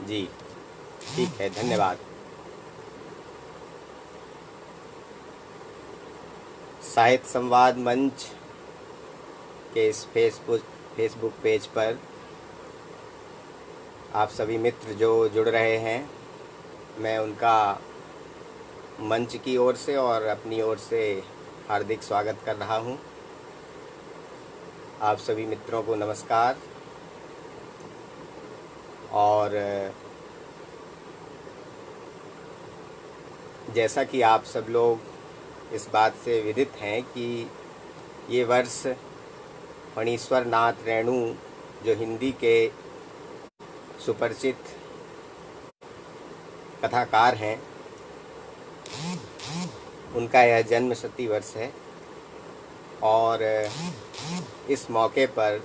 जी, ठीक है, धन्यवाद। साहित्य संवाद मंच के इस फेसबुक पेज पर आप सभी मित्र जो जुड़ रहे हैं, मैं उनका मंच की ओर से और अपनी ओर से हार्दिक स्वागत कर रहा हूं। आप सभी मित्रों को नमस्कार। और जैसा कि आप सब लोग इस बात से विदित हैं कि ये वर्ष फणीश्वर नाथ रेणु जो हिंदी के सुपरिचित कथाकार हैं, उनका यह जन्म शती वर्ष है। और इस मौके पर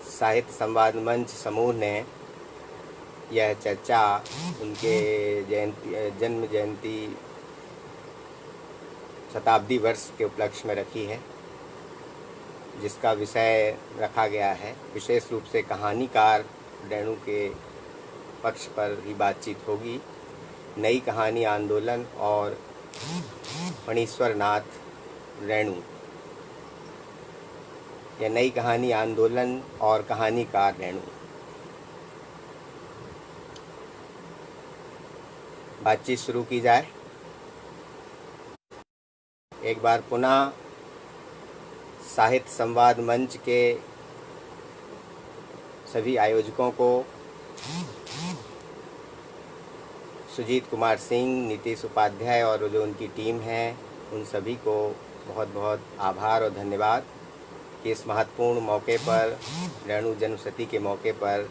साहित्य संवाद मंच समूह ने यह चर्चा उनके जन्म जयंती शताब्दी वर्ष के उपलक्ष्य में रखी है, जिसका विषय रखा गया है विशेष रूप से कहानीकार रेणु के पक्ष पर ही बातचीत होगी। नई कहानी आंदोलन और फणीश्वर नाथ रेणु, या नई कहानी आंदोलन और कहानीकार रेणु। बातचीत शुरू की जाए। एक बार पुनः साहित्य संवाद मंच के सभी आयोजकों को, सुजीत कुमार सिंह, नीतीश उपाध्याय और जो उनकी टीम है, उन सभी को बहुत बहुत आभार और धन्यवाद कि इस महत्वपूर्ण मौके पर, रेणु जन्मशती के मौके पर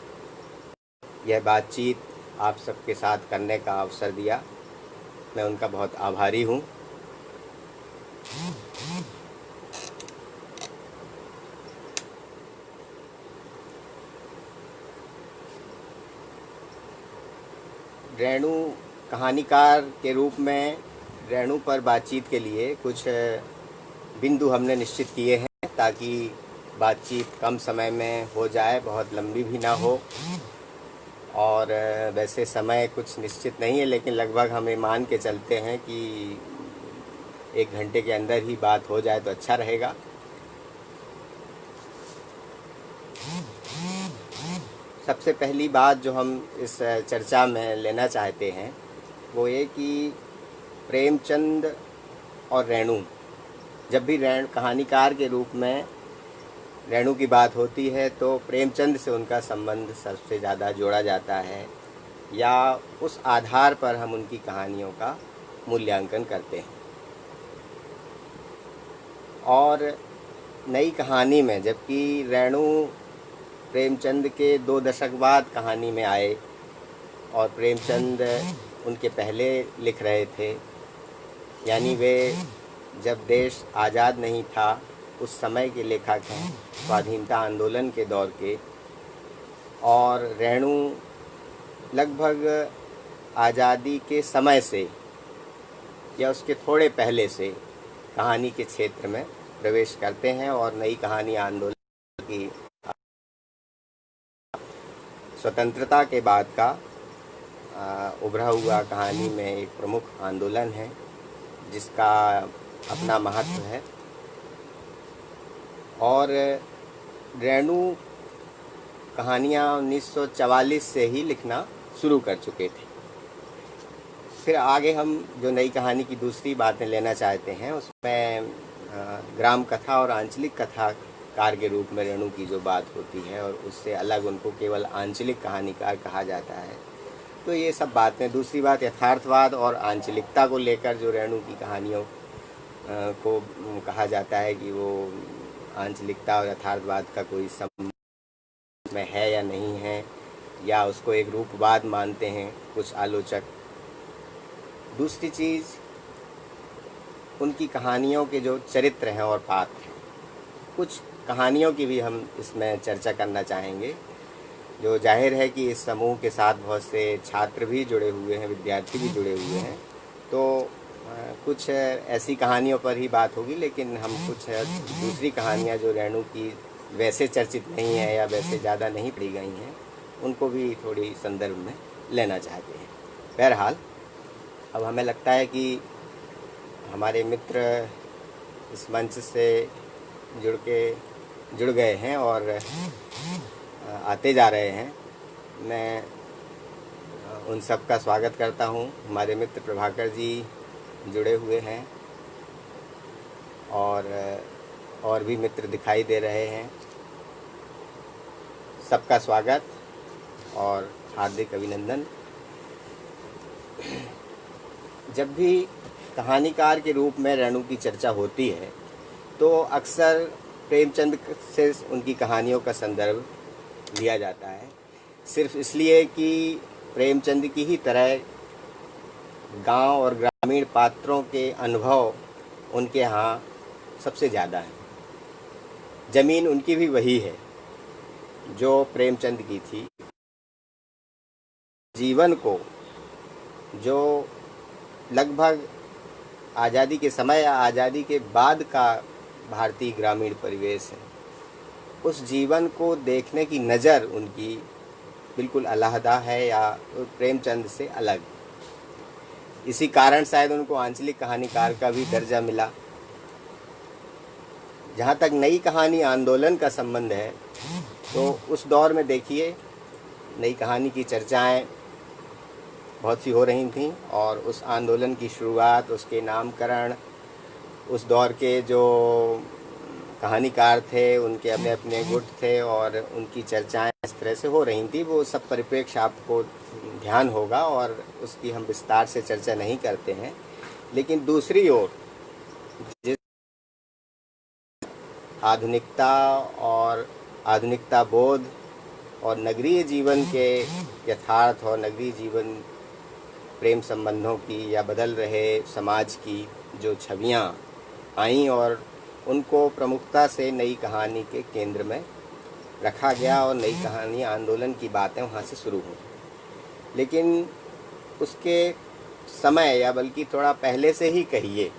यह बातचीत आप सबके साथ करने का अवसर दिया। मैं उनका बहुत आभारी हूँ। रेणु कहानीकार के रूप में रेणु पर बातचीत के लिए कुछ बिंदु हमने निश्चित किए हैं ताकि बातचीत कम समय में हो जाए, बहुत लंबी भी ना हो। और वैसे समय कुछ निश्चित नहीं है, लेकिन लगभग हमें मान के चलते हैं कि 1 घंटे के अंदर ही बात हो जाए तो अच्छा रहेगा। सबसे पहली बात जो हम इस चर्चा में लेना चाहते हैं वो ये कि प्रेमचंद और रेणु, जब भी कहानीकार के रूप में रेणु की बात होती है तो प्रेमचंद से उनका संबंध सबसे ज़्यादा जोड़ा जाता है, या उस आधार पर हम उनकी कहानियों का मूल्यांकन करते हैं। और नई कहानी में जबकि रेणु प्रेमचंद के 2 दशक बाद कहानी में आए और प्रेमचंद उनके पहले लिख रहे थे, यानी वे जब देश आज़ाद नहीं था उस समय के लेखक हैं, स्वाधीनता आंदोलन के दौर के। और रेणु लगभग आज़ादी के समय से या उसके थोड़े पहले से कहानी के क्षेत्र में प्रवेश करते हैं और नई कहानी आंदोलन की स्वतंत्रता के बाद का उभरा हुआ कहानी में एक प्रमुख आंदोलन है जिसका अपना महत्व है। और रेणु कहानियाँ 1944 से ही लिखना शुरू कर चुके थे। फिर आगे हम जो नई कहानी की दूसरी बातें लेना चाहते हैं उसमें ग्राम कथा और आंचलिक कथाकार के रूप में रेणु की जो बात होती है और उससे अलग उनको केवल आंचलिक कहानीकार कहा जाता है। तो ये सब बातें, दूसरी बात यथार्थवाद और आंचलिकता को लेकर जो रेणु की कहानियों को कहा जाता है कि वो आंचलिकता और यथार्थवाद का कोई संबंध में है या नहीं है, या उसको एक रूपवाद मानते हैं कुछ आलोचक। दूसरी चीज़, उनकी कहानियों के जो चरित्र हैं और पात्र हैं, कुछ कहानियों की भी हम इसमें चर्चा करना चाहेंगे, जो जाहिर है कि इस समूह के साथ बहुत से छात्र भी जुड़े हुए हैं, विद्यार्थी भी जुड़े हुए हैं। तो कुछ ऐसी कहानियों पर ही बात होगी, लेकिन हम कुछ दूसरी कहानियाँ जो रेणु की वैसे चर्चित नहीं है या वैसे ज़्यादा नहीं पढ़ी गई हैं, उनको भी थोड़ी संदर्भ में लेना चाहते हैं। बहरहाल अब हमें लगता है कि हमारे मित्र इस मंच से जुड़ गए हैं और आते जा रहे हैं। मैं उन सब का स्वागत करता हूं। हमारे मित्र प्रभाकर जी जुड़े हुए हैं और भी मित्र दिखाई दे रहे हैं। सबका स्वागत और हार्दिक अभिनंदन। जब भी कहानीकार के रूप में रेणु की चर्चा होती है तो अक्सर प्रेमचंद से उनकी कहानियों का संदर्भ लिया जाता है, सिर्फ इसलिए कि प्रेमचंद की ही तरह गांव और ग्रामीण पात्रों के अनुभव उनके यहाँ सबसे ज़्यादा है। ज़मीन उनकी भी वही है जो प्रेमचंद की थी। जीवन को जो लगभग आज़ादी के समय या आज़ादी के बाद का भारतीय ग्रामीण परिवेश है, उस जीवन को देखने की नज़र उनकी बिल्कुल अलहदा है या प्रेमचंद से अलग। इसी कारण शायद उनको आंचलिक कहानीकार का भी दर्जा मिला। जहाँ तक नई कहानी आंदोलन का संबंध है तो उस दौर में देखिए नई कहानी की चर्चाएं बहुत सी हो रही थीं और उस आंदोलन की शुरुआत, उसके नामकरण, उस दौर के जो कहानीकार थे उनके अपने अपने गुट थे और उनकी चर्चाएं इस तरह से हो रही थी। वो सब परिप्रेक्ष्य आपको ध्यान होगा और उसकी हम विस्तार से चर्चा नहीं करते हैं। लेकिन दूसरी ओर जिस आधुनिकता और आधुनिकता बोध और नगरीय जीवन के यथार्थ और नगरीय जीवन प्रेम संबंधों की या बदल रहे समाज की जो छवियां आईं और उनको प्रमुखता से नई कहानी के केंद्र में रखा गया और नई कहानी आंदोलन की बातें वहाँ से शुरू हुई। लेकिन उसके समय या बल्कि थोड़ा पहले से ही कहिए,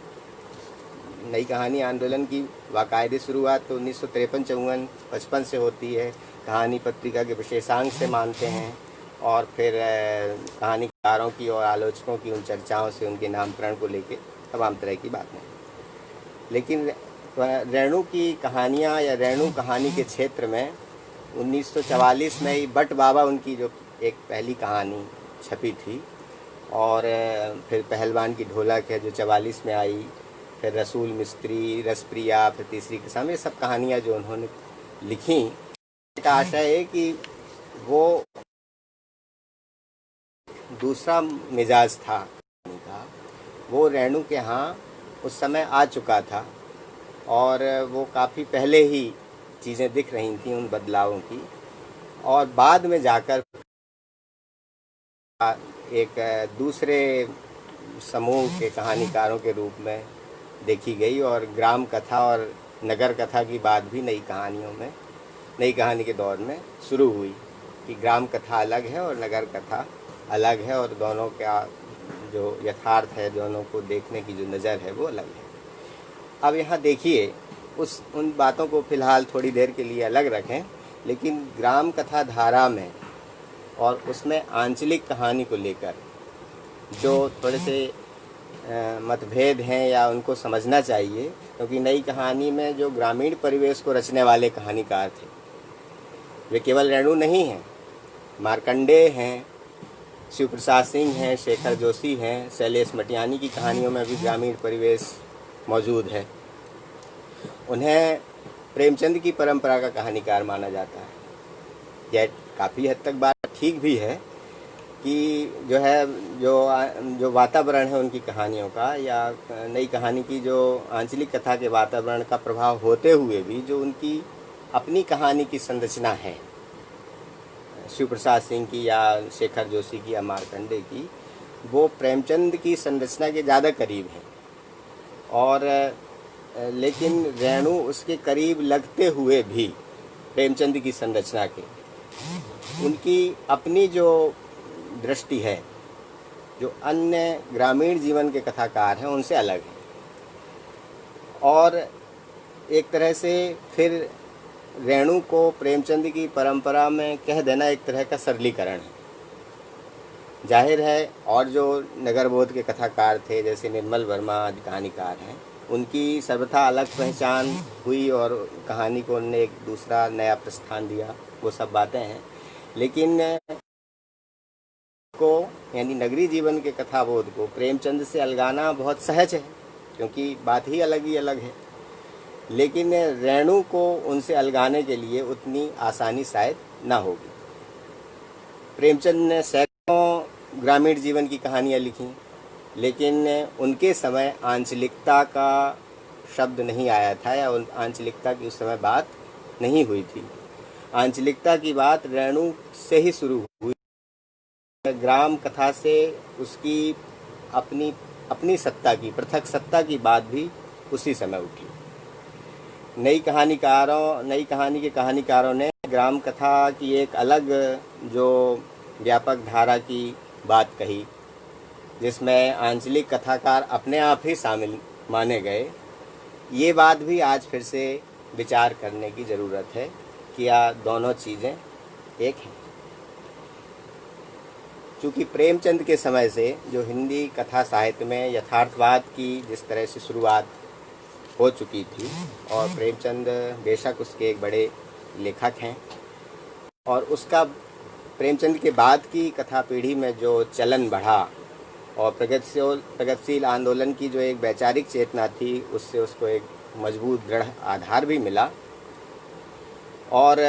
नई कहानी आंदोलन की बाकायदे शुरुआत तो 1953-54-55 से होती है। कहानी पत्रिका के विशेषांक से मानते हैं और फिर कहानीकारों की और आलोचकों की उन चर्चाओं से उनके नामकरण को लेके तमाम तरह की बातें। लेकिन रेणु की कहानियाँ या रेणु कहानी के क्षेत्र में 1944 में ही बट बाबा उनकी जो एक पहली कहानी छपी थी और फिर पहलवान की ढोलक है जो 44 में आई, फिर रसूल मिस्त्री, रसप्रिया, फिर तीसरी किस्म, ये सब कहानियाँ जो उन्होंने लिखी का आशय है कि वो दूसरा मिजाज था कहानी का, वो रेणु के यहाँ उस समय आ चुका था और वो काफ़ी पहले ही चीज़ें दिख रही थी उन बदलावों की और बाद में जाकर एक दूसरे समूह के कहानीकारों के रूप में देखी गई और ग्राम कथा और नगर कथा की बात भी नई कहानियों में, नई कहानी के दौर में शुरू हुई कि ग्राम कथा अलग है और नगर कथा अलग है और दोनों का जो यथार्थ है, दोनों को देखने की जो नज़र है वो अलग है। अब यहाँ देखिए उन बातों को फ़िलहाल थोड़ी देर के लिए अलग रखें, लेकिन ग्राम कथा धारा में और उसमें आंचलिक कहानी को लेकर जो थोड़े से मतभेद हैं या उनको समझना चाहिए, क्योंकि नई कहानी में जो ग्रामीण परिवेश को रचने वाले कहानीकार थे वे केवल रेणु नहीं हैं, मार्कंडेय हैं, शिव प्रसाद सिंह हैं, शेखर जोशी हैं, शैलेश मटियानी की कहानियों में भी ग्रामीण परिवेश मौजूद है। उन्हें प्रेमचंद की परंपरा का कहानीकार माना जाता है। यह काफ़ी हद तक बात ठीक भी है कि जो है जो वातावरण है उनकी कहानियों का या नई कहानी की जो आंचलिक कथा के वातावरण का प्रभाव होते हुए भी जो उनकी अपनी कहानी की संरचना है, शिव प्रसाद सिंह की या शेखर जोशी की या मार्कंडे की, वो प्रेमचंद की संरचना के ज़्यादा करीब है। और लेकिन रेणु उसके करीब लगते हुए भी प्रेमचंद की संरचना के उनकी अपनी जो दृष्टि है, जो अन्य ग्रामीण जीवन के कथाकार हैं उनसे अलग है। और एक तरह से फिर रेणु को प्रेमचंद की परंपरा में कह देना एक तरह का सरलीकरण है। जाहिर है और जो नगरबोध के कथाकार थे जैसे निर्मल वर्मा आदि कहानीकार हैं, उनकी सर्वथा अलग पहचान हुई और कहानी को उन्होंने एक दूसरा नया प्रस्थान दिया, वो सब बातें हैं। लेकिन को यानी नगरी जीवन के कथाबोध को प्रेमचंद से अलगाना बहुत सहज है, क्योंकि बात ही अलग है। लेकिन रेणु को उनसे अलगाने के लिए उतनी आसानी शायद ना होगी। प्रेमचंद ने सैकड़ों ग्रामीण जीवन की कहानियाँ लिखी, लेकिन उनके समय आंचलिकता का शब्द नहीं आया था या आंचलिकता की उस समय बात नहीं हुई थी। आंचलिकता की बात रेणु से ही शुरू हुई। ग्राम कथा से उसकी अपनी सत्ता की, पृथक सत्ता की बात भी उसी समय उठी। नई कहानी के कहानीकारों ने ग्राम कथा की एक अलग जो व्यापक धारा की बात कही, जिसमें आंचलिक कथाकार अपने आप ही शामिल माने गए। ये बात भी आज फिर से विचार करने की ज़रूरत है कि क्या दोनों चीज़ें एक हैं। क्योंकि प्रेमचंद के समय से जो हिंदी कथा साहित्य में यथार्थवाद की जिस तरह से शुरुआत हो चुकी थी, और प्रेमचंद बेशक उसके एक बड़े लेखक हैं, और उसका प्रेमचंद के बाद की कथा पीढ़ी में जो चलन बढ़ा और प्रगतिशील आंदोलन की जो एक वैचारिक चेतना थी, उससे उसको एक मजबूत दृढ़ आधार भी मिला और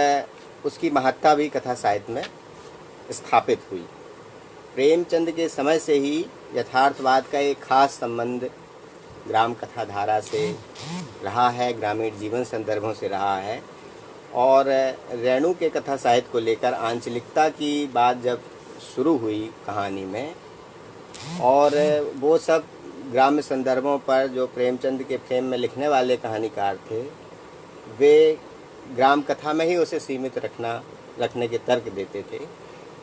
उसकी महत्ता भी कथा साहित्य में स्थापित हुई। प्रेमचंद के समय से ही यथार्थवाद का एक खास संबंध ग्राम कथा धारा से रहा है, ग्रामीण जीवन संदर्भों से रहा है। और रेणु के कथा साहित्य को लेकर आंचलिकता की बात जब शुरू हुई कहानी में, और वो सब ग्राम्य संदर्भों पर जो प्रेमचंद के फ्रेम में लिखने वाले कहानीकार थे, वे ग्राम कथा में ही उसे सीमित रखने के तर्क देते थे।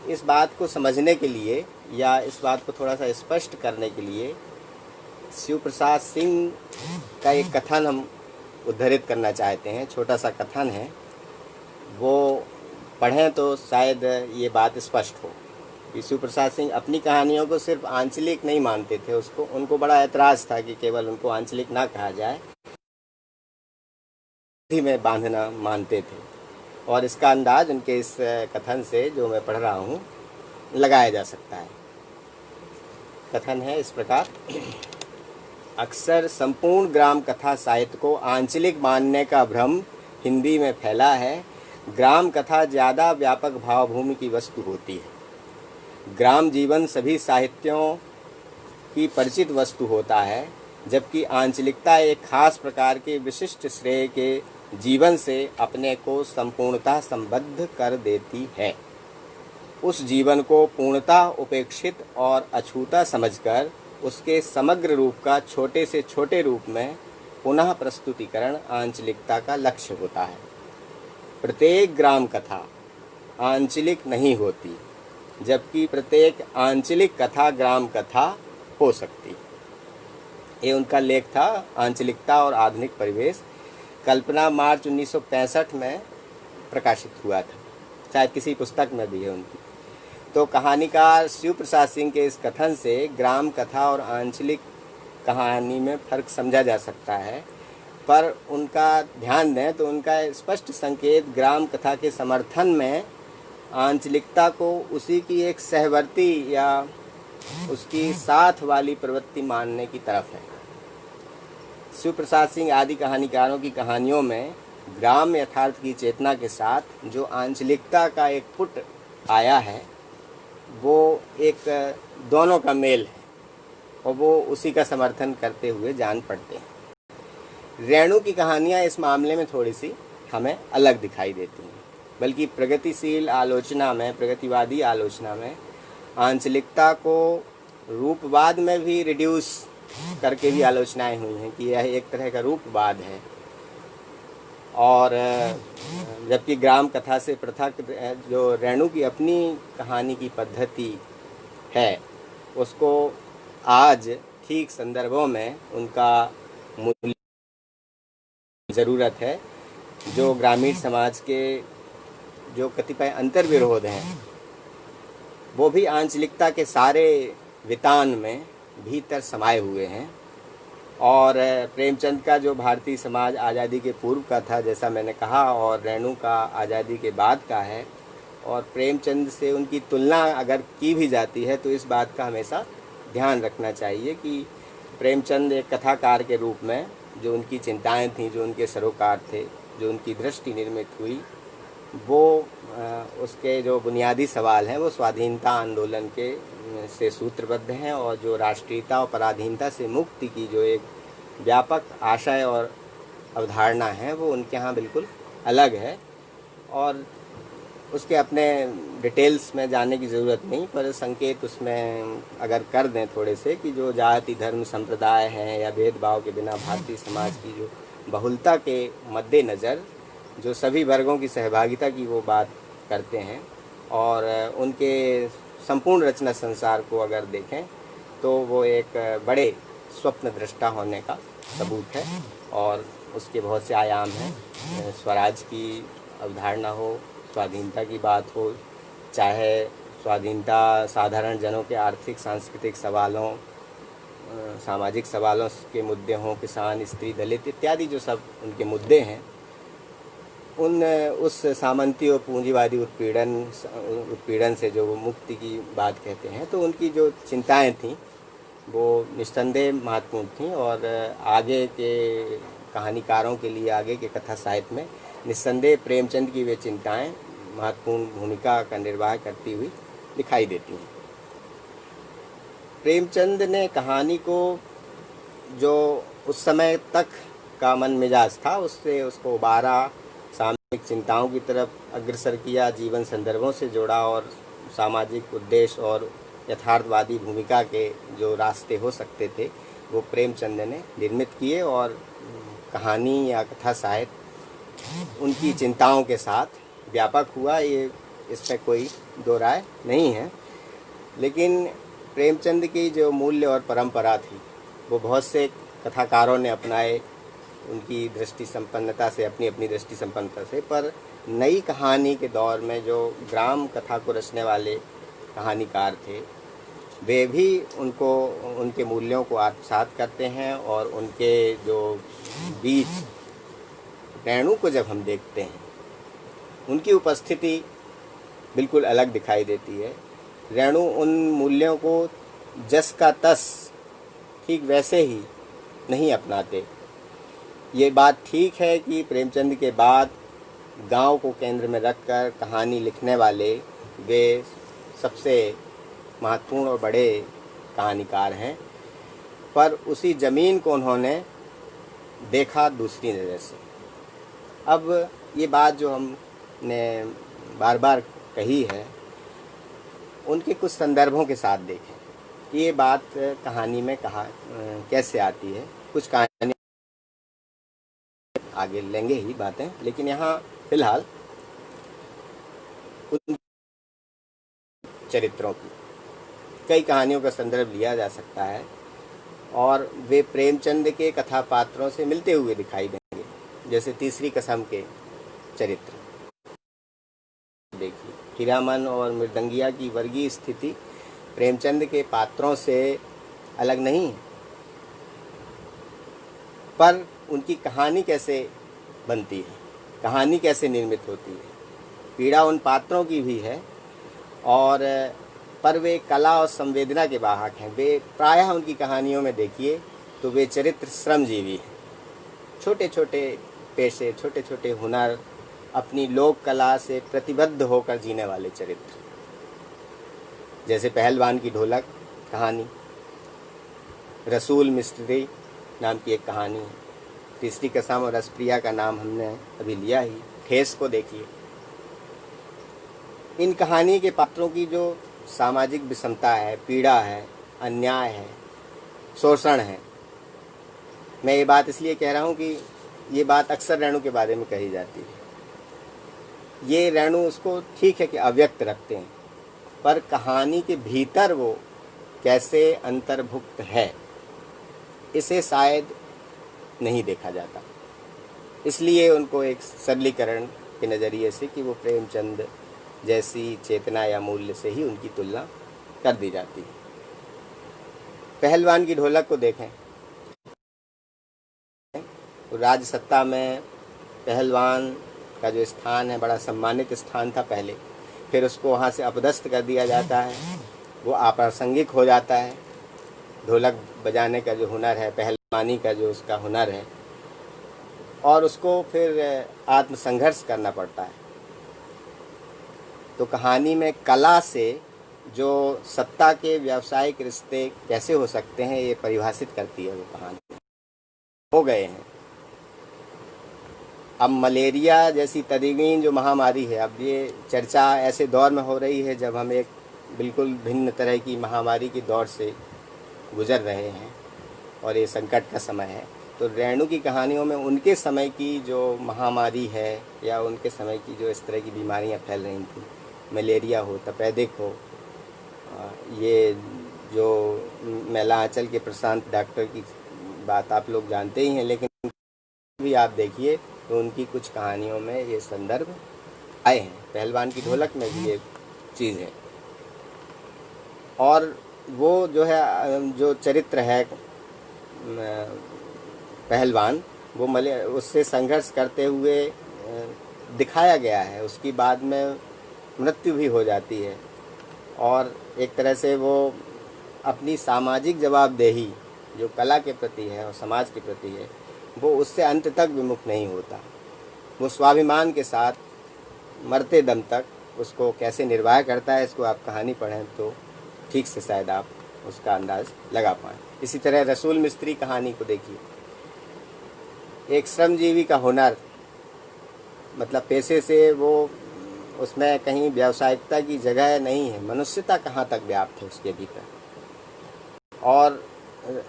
इस बात को समझने के लिए या इस बात को थोड़ा सा स्पष्ट करने के लिए शिव प्रसाद सिंह का एक कथन हम उद्धृत करना चाहते हैं। छोटा सा कथन है, वो पढ़ें तो शायद ये बात स्पष्ट हो। शिव प्रसाद सिंह अपनी कहानियों को सिर्फ आंचलिक नहीं मानते थे, उनको बड़ा ऐतराज़ था कि केवल उनको आंचलिक ना कहा जाए, में बांधना मानते थे। और इसका अंदाज उनके इस कथन से जो मैं पढ़ रहा हूँ लगाया जा सकता है। कथन है इस प्रकार: अक्सर संपूर्ण ग्राम कथा साहित्य को आंचलिक मानने का भ्रम हिंदी में फैला है। ग्राम कथा ज़्यादा व्यापक भावभूमि की वस्तु होती है। ग्राम जीवन सभी साहित्यों की परिचित वस्तु होता है, जबकि आंचलिकता एक खास प्रकार के विशिष्ट श्रेय के जीवन से अपने को संपूर्णतः संबद्ध कर देती है। उस जीवन को पूर्णतः उपेक्षित और अछूता समझकर उसके समग्र रूप का छोटे से छोटे रूप में पुनः प्रस्तुतिकरण आंचलिकता का लक्ष्य होता है। प्रत्येक ग्राम कथा आंचलिक नहीं होती, जबकि प्रत्येक आंचलिक कथा ग्राम कथा हो सकती। ये उनका लेख था, आंचलिकता और आधुनिक परिवेश। कल्पना मार्च 1965 में प्रकाशित हुआ था, शायद किसी पुस्तक में भी है उनकी। तो कहानीकार शिव प्रसाद सिंह के इस कथन से ग्राम कथा और आंचलिक कहानी में फ़र्क समझा जा सकता है, पर उनका ध्यान दें तो उनका स्पष्ट संकेत ग्राम कथा के समर्थन में आंचलिकता को उसी की एक सहवर्ती या उसकी साथ वाली प्रवृत्ति मानने की तरफ है। शिव प्रसाद सिंह आदि कहानीकारों की कहानियों में ग्राम यथार्थ की चेतना के साथ जो आंचलिकता का एक पुट आया है, वो एक दोनों का मेल है और वो उसी का समर्थन करते हुए जान पड़ते हैं। रेणु की कहानियाँ इस मामले में थोड़ी सी हमें अलग दिखाई देती हैं, बल्कि प्रगतिशील आलोचना में, प्रगतिवादी आलोचना में आंचलिकता को रूपवाद में भी रिड्यूस करके भी आलोचनाएं हुई हैं कि यह एक तरह का रूपवाद है। और जबकि ग्राम कथा से पृथक जो रेणु की अपनी कहानी की पद्धति है, उसको आज ठीक संदर्भों में उनका मूल्य ज़रूरत है। जो ग्रामीण समाज के जो कतिपय अंतर्विरोध हैं वो भी आंचलिकता के सारे वितान में भीतर समाये हुए हैं। और प्रेमचंद का जो भारतीय समाज आज़ादी के पूर्व का था जैसा मैंने कहा, और रेणु का आज़ादी के बाद का है, और प्रेमचंद से उनकी तुलना अगर की भी जाती है तो इस बात का हमेशा ध्यान रखना चाहिए कि प्रेमचंद एक कथाकार के रूप में जो उनकी चिंताएं थीं, जो उनके सरोकार थे, जो उनकी दृष्टि निर्मित हुई, वो उसके जो बुनियादी सवाल हैं वो स्वाधीनता आंदोलन के से सूत्रबद्ध हैं, और जो राष्ट्रीयता और पराधीनता से मुक्ति की जो एक व्यापक आशय और अवधारणा है वो उनके यहाँ बिल्कुल अलग है। और उसके अपने डिटेल्स में जाने की ज़रूरत नहीं, पर संकेत उसमें अगर कर दें थोड़े से कि जो जाति धर्म संप्रदाय हैं या भेदभाव के बिना भारतीय समाज की जो बहुलता के मद्देनज़र जो सभी वर्गों की सहभागिता की वो बात करते हैं, और उनके संपूर्ण रचना संसार को अगर देखें तो वो एक बड़े स्वप्न दृष्टा होने का सबूत है। और उसके बहुत से आयाम हैं, स्वराज की अवधारणा हो, स्वाधीनता की बात हो, चाहे स्वाधीनता साधारण जनों के आर्थिक सांस्कृतिक सवालों, सामाजिक सवालों के मुद्दे हों, किसान स्त्री दलित इत्यादि जो सब उनके मुद्दे हैं, उस सामंती और पूंजीवादी उत्पीड़न से जो वो मुक्ति की बात कहते हैं, तो उनकी जो चिंताएं थीं वो निस्संदेह महत्वपूर्ण थीं। और आगे के कहानीकारों के लिए, आगे के कथा साहित्य में निस्संदेह प्रेमचंद की वे चिंताएं महत्वपूर्ण भूमिका का निर्वाह करती हुई दिखाई देती हैं। प्रेमचंद ने कहानी को जो उस समय तक का मन मिजाज था उससे उसको उबारा, सामाजिक चिंताओं की तरफ अग्रसर किया, जीवन संदर्भों से जोड़ा, और सामाजिक उद्देश्य और यथार्थवादी भूमिका के जो रास्ते हो सकते थे वो प्रेमचंद ने निर्मित किए। और कहानी या कथा साहित्य उनकी चिंताओं के साथ व्यापक हुआ, ये इस पर कोई दो राय नहीं है। लेकिन प्रेमचंद की जो मूल्य और परंपरा थी वो बहुत से कथाकारों ने अपनाए, उनकी दृष्टि संपन्नता से, अपनी अपनी दृष्टि संपन्नता से। पर नई कहानी के दौर में जो ग्राम कथा को रचने वाले कहानीकार थे वे भी उनको, उनके मूल्यों को आत्मसात करते हैं। और उनके जो बीच रेणु को जब हम देखते हैं उनकी उपस्थिति बिल्कुल अलग दिखाई देती है। रेणु उन मूल्यों को जस का तस ठीक वैसे ही नहीं अपनाते। ये बात ठीक है कि प्रेमचंद के बाद गांव को केंद्र में रखकर कहानी लिखने वाले वे सबसे महत्वपूर्ण और बड़े कहानीकार हैं, पर उसी ज़मीन को उन्होंने देखा दूसरी नज़र से। अब ये बात जो हमने बार बार कही है उनके कुछ संदर्भों के साथ देखें कि ये बात कहानी में कहा कैसे आती है। कुछ कहानी आगे लेंगे ही बातें, लेकिन यहाँ फिलहाल उन चरित्रों की कई कहानियों का संदर्भ लिया जा सकता है और वे प्रेमचंद के कथा पात्रों से मिलते हुए दिखाई देंगे। जैसे तीसरी कसम के चरित्र देखिए, हीरामन और मृदंगिया की वर्गीय स्थिति प्रेमचंद के पात्रों से अलग नहीं है, पर उनकी कहानी कैसे बनती है, कहानी कैसे निर्मित होती है, पीड़ा उन पात्रों की भी है। और पर वे कला और संवेदना के वाहक हैं। वे प्रायः उनकी कहानियों में देखिए तो वे चरित्र श्रमजीवी हैं, छोटे छोटे पेशे, छोटे छोटे हुनर, अपनी लोक कला से प्रतिबद्ध होकर जीने वाले चरित्र। जैसे पहलवान की ढोलक कहानी, रसूल मिस्त्री नाम की एक कहानी है, तीसरी कसम और रसप्रिया का नाम हमने अभी लिया ही, ठेस को देखिए। इन कहानी के पात्रों की जो सामाजिक विषमता है, पीड़ा है, अन्याय है, शोषण है। मैं ये बात इसलिए कह रहा हूँ कि ये बात अक्सर रेणु के बारे में कही जाती है। ये रेणु उसको ठीक है कि अव्यक्त रखते हैं, पर कहानी के भीतर वो कैसे अंतर्भुक्त है इसे शायद नहीं देखा जाता। इसलिए उनको एक सरलीकरण के नज़रिए से कि वो प्रेमचंद जैसी चेतना या मूल्य से ही उनकी तुलना कर दी जाती है। पहलवान की ढोलक को देखें तो राजसत्ता में पहलवान का जो स्थान है बड़ा सम्मानित स्थान था पहले, फिर उसको वहाँ से अपदस्थ कर दिया जाता है, वो अप्रासंगिक हो जाता है। ढोलक बजाने का जो हुनर है, पहलवानी का जो उसका हुनर है, और उसको फिर आत्मसंघर्ष करना पड़ता है। तो कहानी में कला से जो सत्ता के व्यावसायिक रिश्ते कैसे हो सकते हैं ये परिभाषित करती है वो कहानी। हो गए हैं। अब मलेरिया जैसी तदीवीन जो महामारी है, अब ये चर्चा ऐसे दौर में हो रही है जब हम एक बिल्कुल भिन्न तरह की महामारी के दौर से गुजर रहे हैं और ये संकट का समय है। तो रेणु की कहानियों में उनके समय की जो महामारी है या उनके समय की जो इस तरह की बीमारियां फैल रही थी, मलेरिया हो, तपेदिक हो, ये जो मेलांचल के प्रशांत डॉक्टर की बात आप लोग जानते ही हैं, लेकिन भी आप देखिए तो उनकी कुछ कहानियों में ये संदर्भ आए हैं। पहलवान की ढोलक में भी ये चीज़ है। और वो जो है जो चरित्र है पहलवान, वो उससे संघर्ष करते हुए दिखाया गया है। उसकी बाद में मृत्यु भी हो जाती है और एक तरह से वो अपनी सामाजिक जवाबदेही जो कला के प्रति है और समाज के प्रति है, वो उससे अंत तक विमुख नहीं होता। वो स्वाभिमान के साथ मरते दम तक उसको कैसे निर्वाह करता है, इसको आप कहानी पढ़ें तो ठीक से शायद आप उसका अंदाज़ लगा पाएँ। इसी तरह रसूल मिस्त्री कहानी को देखिए। एक श्रमजीवी का हुनर, मतलब पेशे से वो, उसमें कहीं व्यावसायिकता की जगह नहीं है, मनुष्यता कहाँ तक व्याप्त है उसके भीतर। और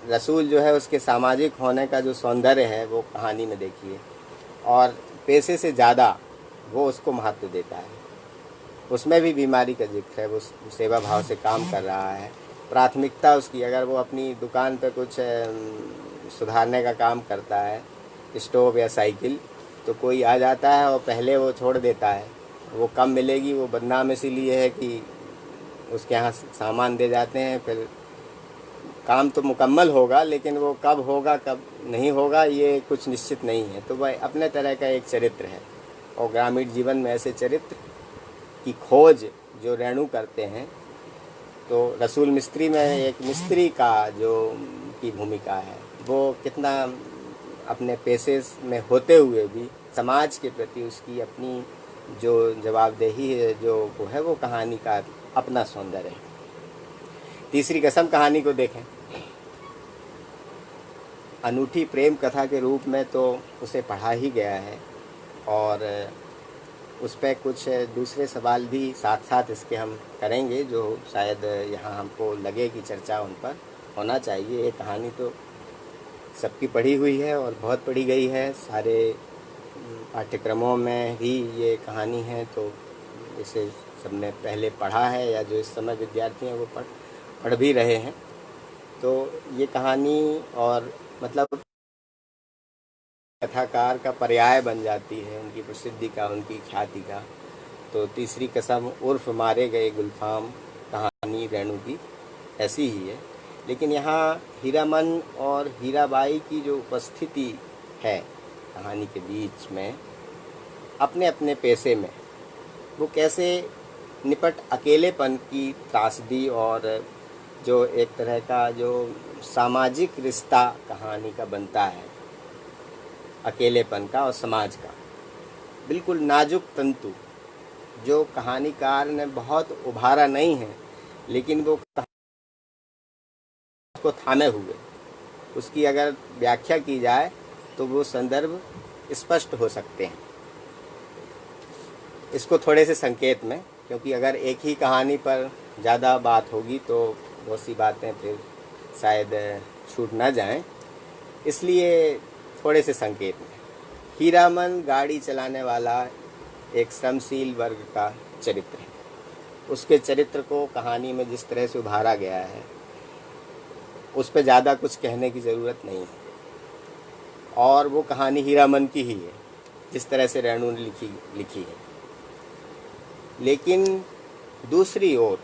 रसूल जो है उसके सामाजिक होने का जो सौंदर्य है वो कहानी में देखिए, और पेशे से ज़्यादा वो उसको महत्व देता है। उसमें भी बीमारी का जिक्र है, वो सेवा भाव से काम कर रहा है। प्राथमिकता उसकी, अगर वो अपनी दुकान पर कुछ सुधारने का काम करता है, स्टोव या साइकिल, तो कोई आ जाता है और पहले वो छोड़ देता है। वो कम मिलेगी, वो बदनाम इसीलिए है कि उसके यहाँ सामान दे जाते हैं, फिर काम तो मुकम्मल होगा लेकिन वो कब होगा कब नहीं होगा ये कुछ निश्चित नहीं है। तो वह अपने तरह का एक चरित्र है। और ग्रामीण जीवन में ऐसे चरित्र की खोज जो रेणु करते हैं, तो रसूल मिस्त्री में एक मिस्त्री का जो की भूमिका है, वो कितना अपने पेशे में होते हुए भी समाज के प्रति उसकी अपनी जो जवाबदेही है, जो वो है, वो कहानी का अपना सौंदर्य है। तीसरी कसम कहानी को देखें, अनूठी प्रेम कथा के रूप में तो उसे पढ़ा ही गया है, और उस पर कुछ दूसरे सवाल भी साथ साथ इसके हम करेंगे जो शायद यहाँ हमको लगे कि चर्चा उन पर होना चाहिए। ये कहानी तो सबकी पढ़ी हुई है और बहुत पढ़ी गई है, सारे पाठ्यक्रमों में ही ये कहानी है, तो इसे सबने पहले पढ़ा है या जो इस समय विद्यार्थी हैं वो पढ़ भी रहे हैं। तो ये कहानी और मतलब कथाकार का पर्याय बन जाती है उनकी प्रसिद्धि का, उनकी ख्याति का। तो तीसरी कसम उर्फ मारे गए गुलफाम कहानी रेणु की ऐसी ही है। लेकिन यहाँ हीरामन और हीराबाई की जो उपस्थिति है कहानी के बीच में, अपने अपने पेशे में वो कैसे निपट अकेलेपन की त्रासदी और जो एक तरह का जो सामाजिक रिश्ता कहानी का बनता है, अकेलेपन का और समाज का, बिल्कुल नाजुक तंतु जो कहानीकार ने बहुत उभारा नहीं है, लेकिन वो को थामे हुए, उसकी अगर व्याख्या की जाए तो वो संदर्भ स्पष्ट हो सकते हैं। इसको थोड़े से संकेत में, क्योंकि अगर एक ही कहानी पर ज़्यादा बात होगी तो बहुत सी बातें फिर शायद छूट ना जाएं, इसलिए थोड़े से संकेत में। हीरामन गाड़ी चलाने वाला एक श्रमशील वर्ग का चरित्र है। उसके चरित्र को कहानी में जिस तरह से उभारा गया है उस पर ज़्यादा कुछ कहने की ज़रूरत नहीं है, और वो कहानी हीरामन की ही है। जिस तरह से रेणु ने लिखी है। लेकिन दूसरी ओर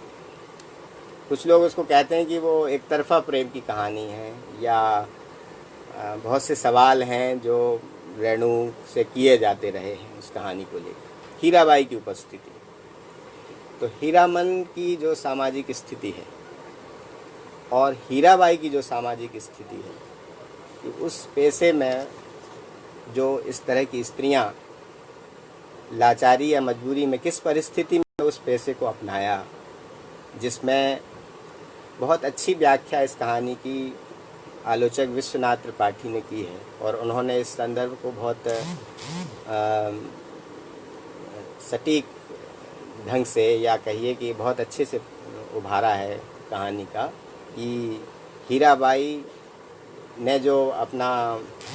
कुछ लोग उसको कहते हैं कि वो एक तरफा प्रेम की कहानी है, या बहुत से सवाल हैं जो रेणु से किए जाते रहे हैं उस कहानी को लेकर। हीराबाई की उपस्थिति, तो हीरामन की जो सामाजिक स्थिति है और हीराबाई की जो सामाजिक स्थिति है कि उस पेशे में जो इस तरह की स्त्रियां लाचारी या मजबूरी में किस परिस्थिति में उस पेशे को अपनाया, जिसमें बहुत अच्छी व्याख्या इस कहानी की आलोचक विश्वनाथ त्रिपाठी ने की है। और उन्होंने इस संदर्भ को बहुत सटीक ढंग से, या कहिए कि बहुत अच्छे से उभारा है कहानी का, कि हीराबाई ने जो अपना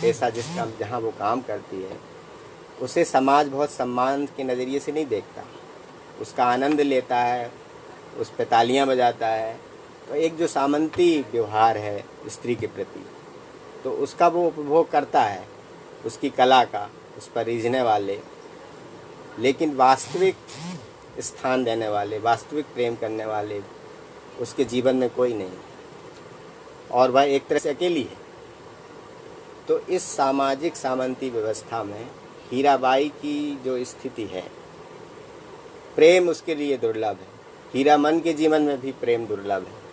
पेशा जहाँ वो काम करती है उसे समाज बहुत सम्मान के नज़रिए से नहीं देखता, उसका आनंद लेता है, उस पे तालियां बजाता है। तो एक जो सामंती व्यवहार है स्त्री के प्रति, तो उसका वो उपभोग करता है, उसकी कला का, उस पर रिझने वाले, लेकिन वास्तविक स्थान देने वाले, वास्तविक प्रेम करने वाले उसके जीवन में कोई नहीं, और वह एक तरह से अकेली है। तो इस सामाजिक सामंती व्यवस्था में हीराबाई की जो स्थिति है, प्रेम उसके लिए दुर्लभ है, हीरामन के जीवन में भी प्रेम दुर्लभ है।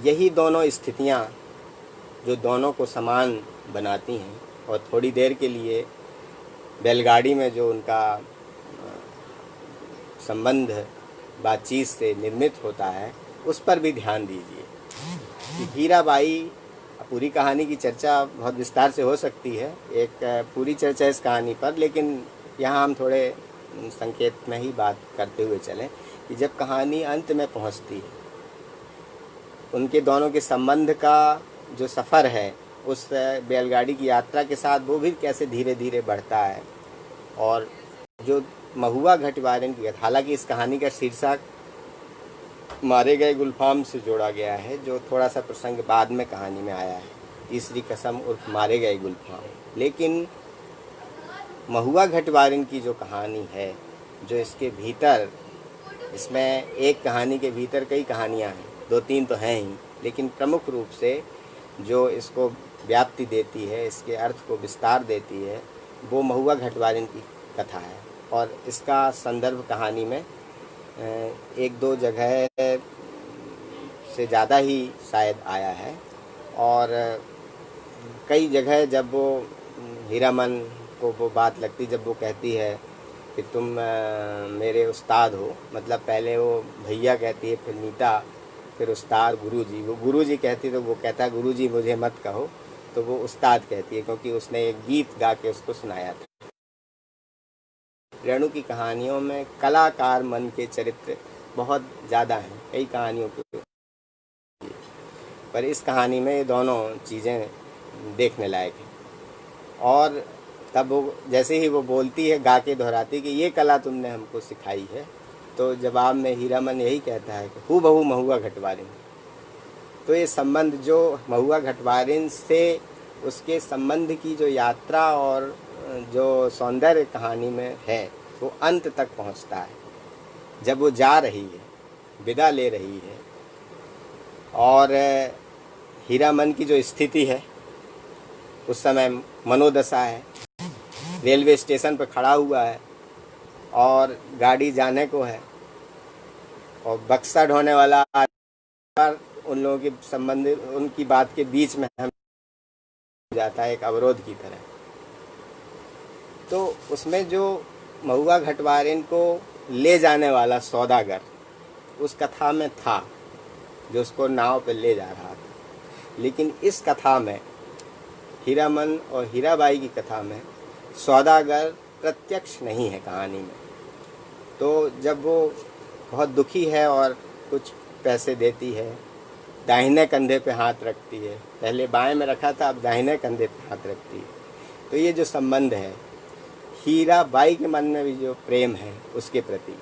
यही दोनों स्थितियां जो दोनों को समान बनाती हैं, और थोड़ी देर के लिए बैलगाड़ी में जो उनका संबंध बातचीत से निर्मित होता है, उस पर भी ध्यान दीजिए कि हीराबाई, पूरी कहानी की चर्चा बहुत विस्तार से हो सकती है, एक पूरी चर्चा इस कहानी पर, लेकिन यहाँ हम थोड़े संकेत में ही बात करते हुए चलें कि जब कहानी अंत में पहुँचती है, उनके दोनों के संबंध का जो सफ़र है उस बैलगाड़ी की यात्रा के साथ वो भी कैसे धीरे धीरे बढ़ता है। और जो महुआ घटवारिन की, हालांकि इस कहानी का शीर्षक मारे गए गुलफाम से जोड़ा गया है, जो थोड़ा सा प्रसंग बाद में कहानी में आया है, तीसरी कसम उर्फ मारे गए गुलफाम, लेकिन महुआ घटवारिन की जो कहानी है, जो इसके भीतर, इसमें एक कहानी के भीतर कई कहानियां हैं, दो तीन तो हैं ही, लेकिन प्रमुख रूप से जो इसको व्याप्ति देती है, इसके अर्थ को विस्तार देती है, वो महुआ घटवारिन की कथा है। और इसका संदर्भ कहानी में एक दो जगह से ज़्यादा ही शायद आया है, और कई जगह जब वो हीरामन को वो बात लगती, जब वो कहती है कि तुम मेरे उस्ताद हो, मतलब पहले वो भैया कहती है, फिर नीता, फिर उस्ताद गुरुजी, वो गुरुजी कहती तो वो कहता है गुरुजी मुझे मत कहो, तो वो उस्ताद कहती है, क्योंकि उसने एक गीत गा के उसको सुनाया था। रेणु की कहानियों में कलाकार मन के चरित्र बहुत ज़्यादा हैं, कई कहानियों के, पर इस कहानी में ये दोनों चीज़ें देखने लायक हैं। और तब वो जैसे ही वो बोलती है, गा के दोहराती कि ये कला तुमने हमको सिखाई है, तो जवाब में हीरामन यही कहता है कि हूबहू महुआ घटवारिन। तो ये संबंध जो महुआ घटवारिन से उसके संबंध की जो यात्रा और जो सौंदर्य कहानी में है, वो अंत तक पहुंचता है। जब वो जा रही है, विदा ले रही है, और हीरामन की जो स्थिति है, उस समय मनोदशा है, रेलवे स्टेशन पर खड़ा हुआ है और गाड़ी जाने को है, और बक्सा ढोने वाला उन लोगों के संबंध, उनकी बात के बीच में हम जाता है, एक अवरोध की तरह। तो उसमें जो महुआ घटवारिन को ले जाने वाला सौदागर उस कथा में था, जो उसको नाव पर ले जा रहा था, लेकिन इस कथा में, हीरामन और हीराबाई की कथा में, सौदागर प्रत्यक्ष नहीं है कहानी में। तो जब वो बहुत दुखी है और कुछ पैसे देती है, दाहिने कंधे पे हाथ रखती है, पहले बाएं में रखा था, अब दाहिने कंधे पे हाथ रखती है, तो ये जो संबंध है, हीराबाई के मन में भी जो प्रेम है उसके प्रति,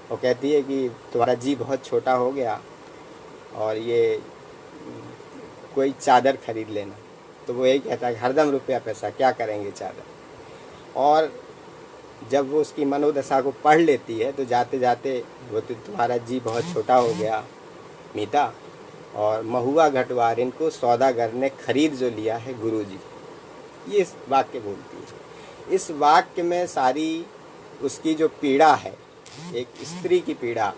वो कहती है कि तुम्हारा जी बहुत छोटा हो गया और ये कोई चादर खरीद लेना। तो वो यही कहता है कि हरदम रुपया पैसा, क्या करेंगे चादर। और जब वो उसकी मनोदशा को पढ़ लेती है तो जाते जाते वो तो तुम्हारा जी बहुत छोटा हो गया मीता, और महुआ घटवारिन को सौदागर ने खरीद जो लिया है गुरुजी, ये इस वाक्य बोलती है। इस वाक्य में सारी उसकी जो पीड़ा है, एक स्त्री की पीड़ा,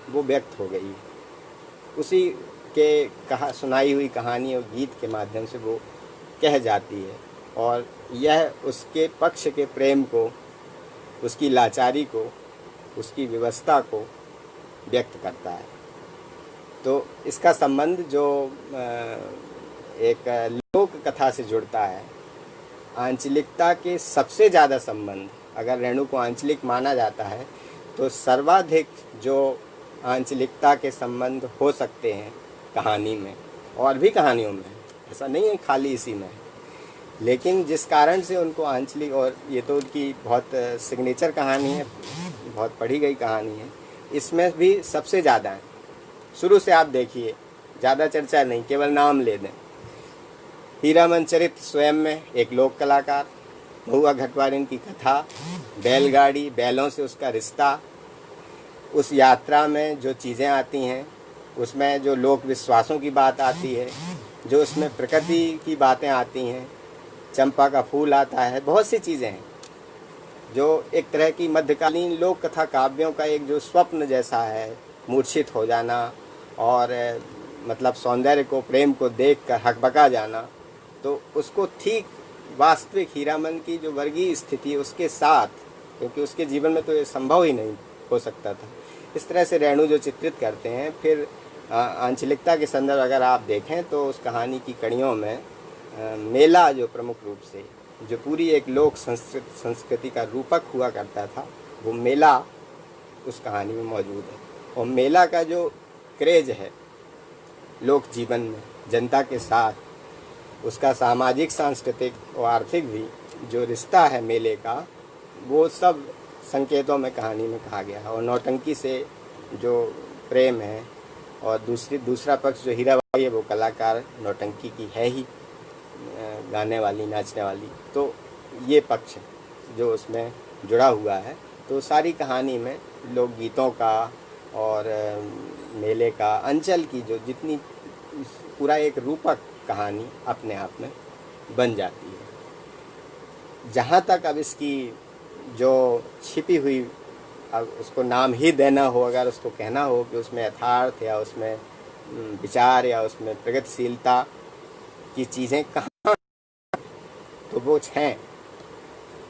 वो व्यक्त हो गई। उसी के सुनाई हुई कहानी और गीत के माध्यम से वो कह जाती है, और यह उसके पक्ष के प्रेम को, उसकी लाचारी को, उसकी व्यवस्था को व्यक्त करता है। तो इसका संबंध जो एक लोक कथा से जुड़ता है, आंचलिकता के सबसे ज़्यादा संबंध, अगर रेणु को आंचलिक माना जाता है तो सर्वाधिक जो आंचलिकता के संबंध हो सकते हैं कहानी में, और भी कहानियों में, ऐसा नहीं है खाली इसी में, लेकिन जिस कारण से उनको आंचलिक, और ये तो उनकी बहुत सिग्नेचर कहानी है, बहुत पढ़ी गई कहानी है, इसमें भी सबसे ज़्यादा है। शुरू से आप देखिए, ज़्यादा चर्चा नहीं, केवल नाम ले दें। हीरामन चरित्र स्वयं में एक लोक कलाकार, महुआ घटवारिन की कथा, बैलगाड़ी, बैलों से उसका रिश्ता, उस यात्रा में जो चीज़ें आती हैं, उसमें जो लोक विश्वासों की बात आती है, जो उसमें प्रकृति की बातें आती हैं, चंपा का फूल आता है, बहुत सी चीज़ें हैं जो एक तरह की मध्यकालीन लोक कथा काव्यों का एक जो स्वप्न जैसा है, मूर्छित हो जाना और मतलब सौंदर्य को, प्रेम को देखकर हकबका जाना, तो उसको ठीक वास्तविक हीरामन की जो वर्गीय स्थिति है उसके साथ, क्योंकि उसके जीवन में तो ये संभव ही नहीं हो सकता था, इस तरह से रेणु जो चित्रित करते हैं। फिर आंचलिकता के संदर्भ अगर आप देखें तो उस कहानी की कड़ियों में मेला जो प्रमुख रूप से, जो पूरी एक लोक संस्कृति का रूपक हुआ करता था, वो मेला उस कहानी में मौजूद है। और मेला का जो क्रेज है लोक जीवन में जनता के साथ, उसका सामाजिक, सांस्कृतिक और आर्थिक भी जो रिश्ता है मेले का, वो सब संकेतों में कहानी में कहा गया है। और नौटंकी से जो प्रेम है, और दूसरा पक्ष जो हीराबाई है वो कलाकार नौटंकी की है ही, गाने वाली, नाचने वाली, तो ये पक्ष जो उसमें जुड़ा हुआ है। तो सारी कहानी में लोकगीतों का और मेले का, अंचल की जो जितनी, पूरा एक रूपक कहानी अपने आप में बन जाती है। जहाँ तक अब इसकी जो छिपी हुई, अब उसको नाम ही देना हो, अगर उसको कहना हो कि उसमें यथार्थ या उसमें विचार या उसमें प्रगतिशीलता की चीज़ें कहाँ, तो वो हैं,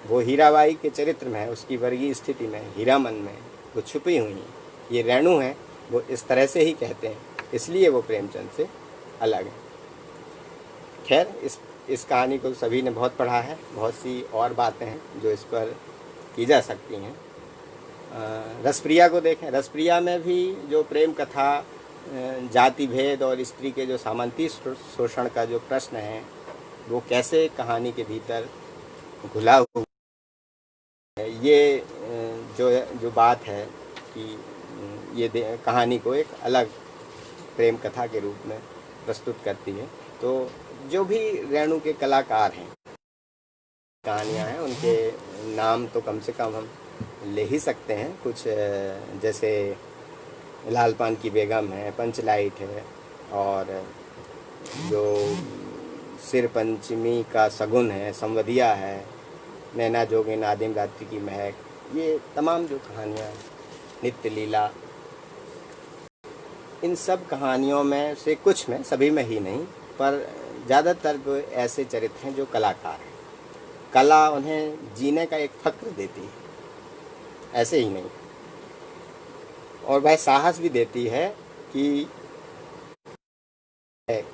वो हीराबाई के चरित्र में है, उसकी वर्गीय स्थिति में, हीरामन में वो छुपी हुई हैं। ये रेणु हैं, वो इस तरह से ही कहते हैं, इसलिए वो प्रेमचंद से अलग है। खैर, इस कहानी को सभी ने बहुत पढ़ा है, बहुत सी और बातें हैं जो इस पर की जा सकती हैं। रसप्रिया को देखें, रसप्रिया में भी जो प्रेम कथा, जाति भेद और स्त्री के जो सामंती शोषण का जो प्रश्न है, वो कैसे कहानी के भीतर घुला हुआ है, ये जो बात है कि ये कहानी को एक अलग प्रेम कथा के रूप में प्रस्तुत करती है। तो जो भी रेणु के कलाकार हैं, कहानियाँ हैं, उनके नाम तो कम से कम हम ले ही सकते हैं कुछ, जैसे लालपान की बेगम है, पंचलाइट है, और जो सिर पंचमी का सगुन है, संवदिया है, नैना जोगिन, आदिम रात्रि की महक, ये तमाम जो कहानियाँ, नित्य लीला, इन सब कहानियों में से कुछ में, सभी में ही नहीं, पर ज़्यादातर वो ऐसे चरित्र हैं जो कलाकार हैं। कला उन्हें जीने का एक फक्र देती है, ऐसे ही नहीं, और वह साहस भी देती है कि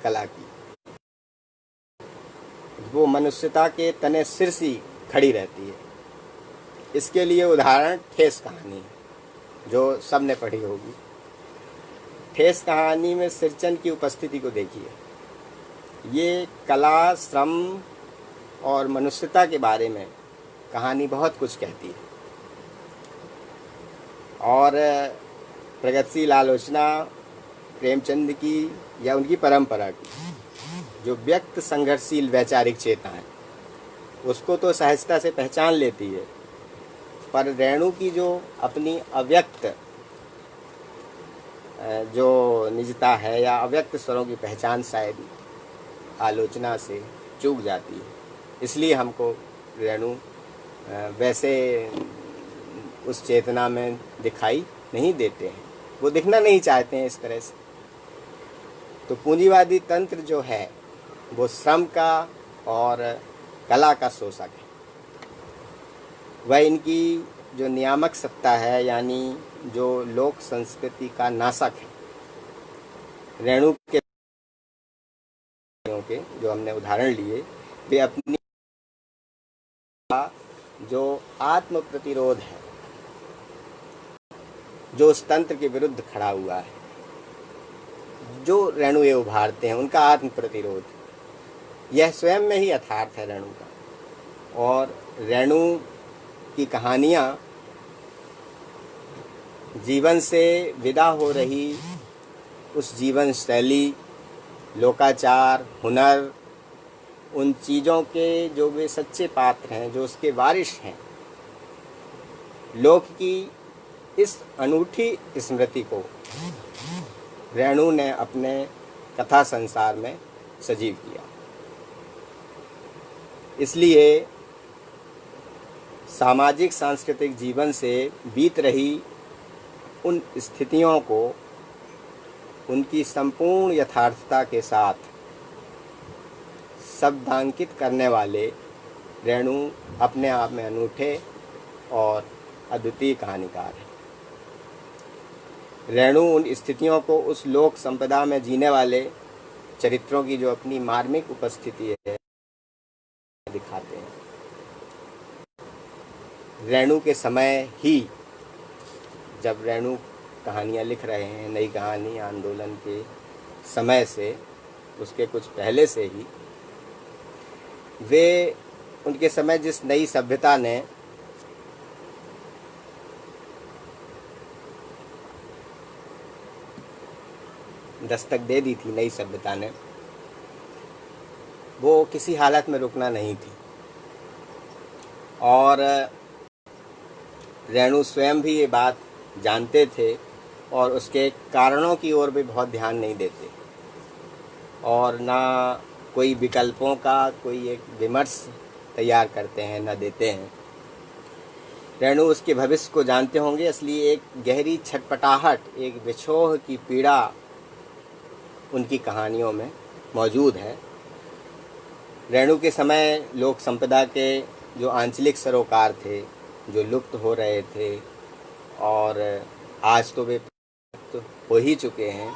कला की वो मनुष्यता के तने सिर सी खड़ी रहती है। इसके लिए उदाहरण ठेस कहानी है, जो सब ने पढ़ी होगी। ठेस कहानी में सिरचन की उपस्थिति को देखिए। ये कला, श्रम और मनुष्यता के बारे में कहानी बहुत कुछ कहती है, और प्रगतिशील आलोचना प्रेमचंद की या उनकी परंपरा की जो व्यक्त संघर्षशील वैचारिक चेतना है, उसको तो सहजता से पहचान लेती है, पर रेणु की जो अपनी अव्यक्त जो निजता है या अव्यक्त स्वरों की पहचान शायद आलोचना से चूक जाती है, इसलिए हमको रेणु वैसे उस चेतना में दिखाई नहीं देते हैं, वो दिखना नहीं चाहते हैं इस तरह से। तो पूंजीवादी तंत्र जो है वो श्रम का और कला का शोषक है। वह इनकी जो नियामक सत्ता है, यानी जो लोक संस्कृति का नाशक है। रेणु के जो हमने उदाहरण लिए, वे अपनी जो आत्म प्रतिरोध है, जो उस तंत्र के विरुद्ध खड़ा हुआ है, जो रेणु ये उभारते हैं, उनका आत्म प्रतिरोध, यह स्वयं में ही यथार्थ है रेणु का। और रेणु की कहानियाँ जीवन से विदा हो रही उस जीवन शैली, लोकाचार, हुनर, उन चीज़ों के जो वे सच्चे पात्र हैं, जो उसके वारिश हैं, लोक की इस अनूठी स्मृति को रेणु ने अपने कथा संसार में सजीव किया। इसलिए सामाजिक सांस्कृतिक जीवन से बीत रही उन स्थितियों को उनकी संपूर्ण यथार्थता के साथ शब्दांकित करने वाले रेणु अपने आप में अनूठे और अद्वितीय कहानीकार हैं। रेणु उन स्थितियों को उस लोक संपदा में जीने वाले चरित्रों की जो अपनी मार्मिक उपस्थिति है दिखाते हैं। रेणु के समय ही, जब रेणु कहानियाँ लिख रहे हैं, नई कहानी आंदोलन के समय से, उसके कुछ पहले से ही, वे उनके समय जिस नई सभ्यता ने दस्तक दे दी थी, नई सभ्यता ने, वो किसी हालत में रुकना नहीं थी। और रेणु स्वयं भी ये बात जानते थे और उसके कारणों की ओर भी बहुत ध्यान नहीं देते, और ना कोई विकल्पों का कोई एक विमर्श तैयार करते हैं, ना देते हैं। रेणु उसके भविष्य को जानते होंगे, इसलिए एक गहरी छटपटाहट, एक विछोह की पीड़ा उनकी कहानियों में मौजूद है। रेणु के समय लोक संपदा के जो आंचलिक सरोकार थे, जो लुप्त हो रहे थे, और आज तो वे हो ही चुके हैं,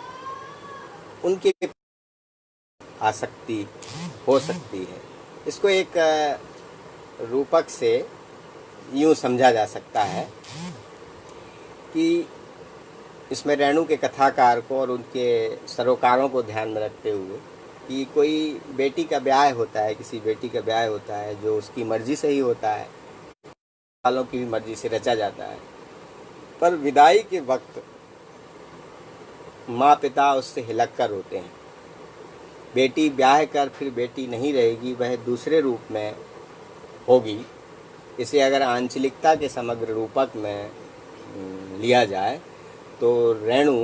उनकी आसक्ति हो सकती है। इसको एक रूपक से यूँ समझा जा सकता है कि इसमें रेणु के कथाकार को और उनके सरोकारों को ध्यान में रखते हुए कि कोई बेटी का ब्याह होता है, किसी बेटी का ब्याह होता है जो उसकी मर्जी से ही होता है, वालों की भी मर्जी से रचा जाता है, पर विदाई के वक्त माँ पिता उससे हिलक कर रोते हैं। बेटी ब्याह कर फिर बेटी नहीं रहेगी, वह दूसरे रूप में होगी। इसे अगर आंचलिकता के समग्र रूपक में लिया जाए तो रेणु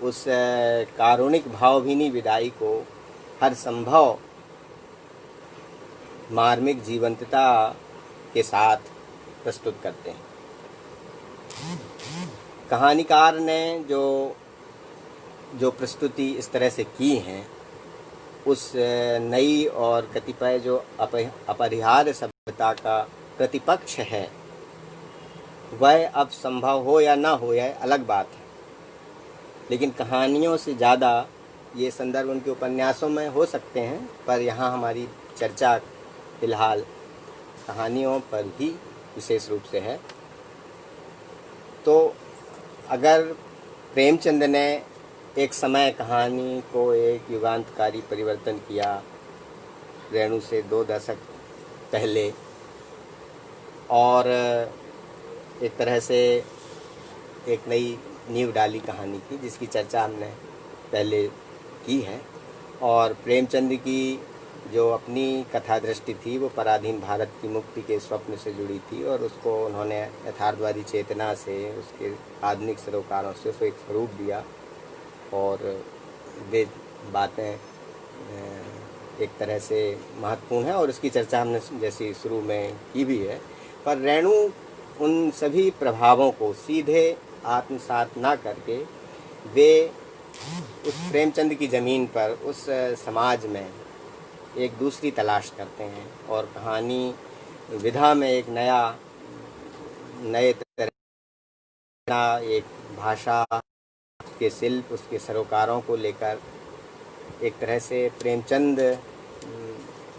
उस कारुणिक भावभीनी विदाई को हर संभव मार्मिक जीवंतता के साथ प्रस्तुत करते हैं। कहानीकार ने जो प्रस्तुति इस तरह से की हैं, उस नई और कतिपय जो अपरिहार्य सभ्यता का प्रतिपक्ष है, वह अब संभव हो या ना हो, यह अलग बात है। लेकिन कहानियों से ज़्यादा ये संदर्भ उनके उपन्यासों में हो सकते हैं, पर यहाँ हमारी चर्चा फिलहाल कहानियों पर ही विशेष रूप से है। तो अगर प्रेमचंद ने एक समय कहानी को एक युगांतकारी परिवर्तन किया, रेणु से 2 दशक पहले, और एक तरह से एक नई नींव डाली कहानी की, जिसकी चर्चा हमने पहले की है, और प्रेमचंद की जो अपनी कथा दृष्टि थी वो पराधीन भारत की मुक्ति के स्वप्न से जुड़ी थी, और उसको उन्होंने यथार्थवादी चेतना से, उसके आधुनिक सरोकारों से उसको एक स्वरूप दिया। और वे बातें एक तरह से महत्वपूर्ण है, और उसकी चर्चा हमने जैसी शुरू में की भी है। पर रेणु उन सभी प्रभावों को सीधे आत्मसात ना करके वे उस प्रेमचंद की ज़मीन पर उस समाज में एक दूसरी तलाश करते हैं, और कहानी विधा में एक नए तरह एक भाषा के शिल्प, उसके सरोकारों को लेकर एक तरह से प्रेमचंद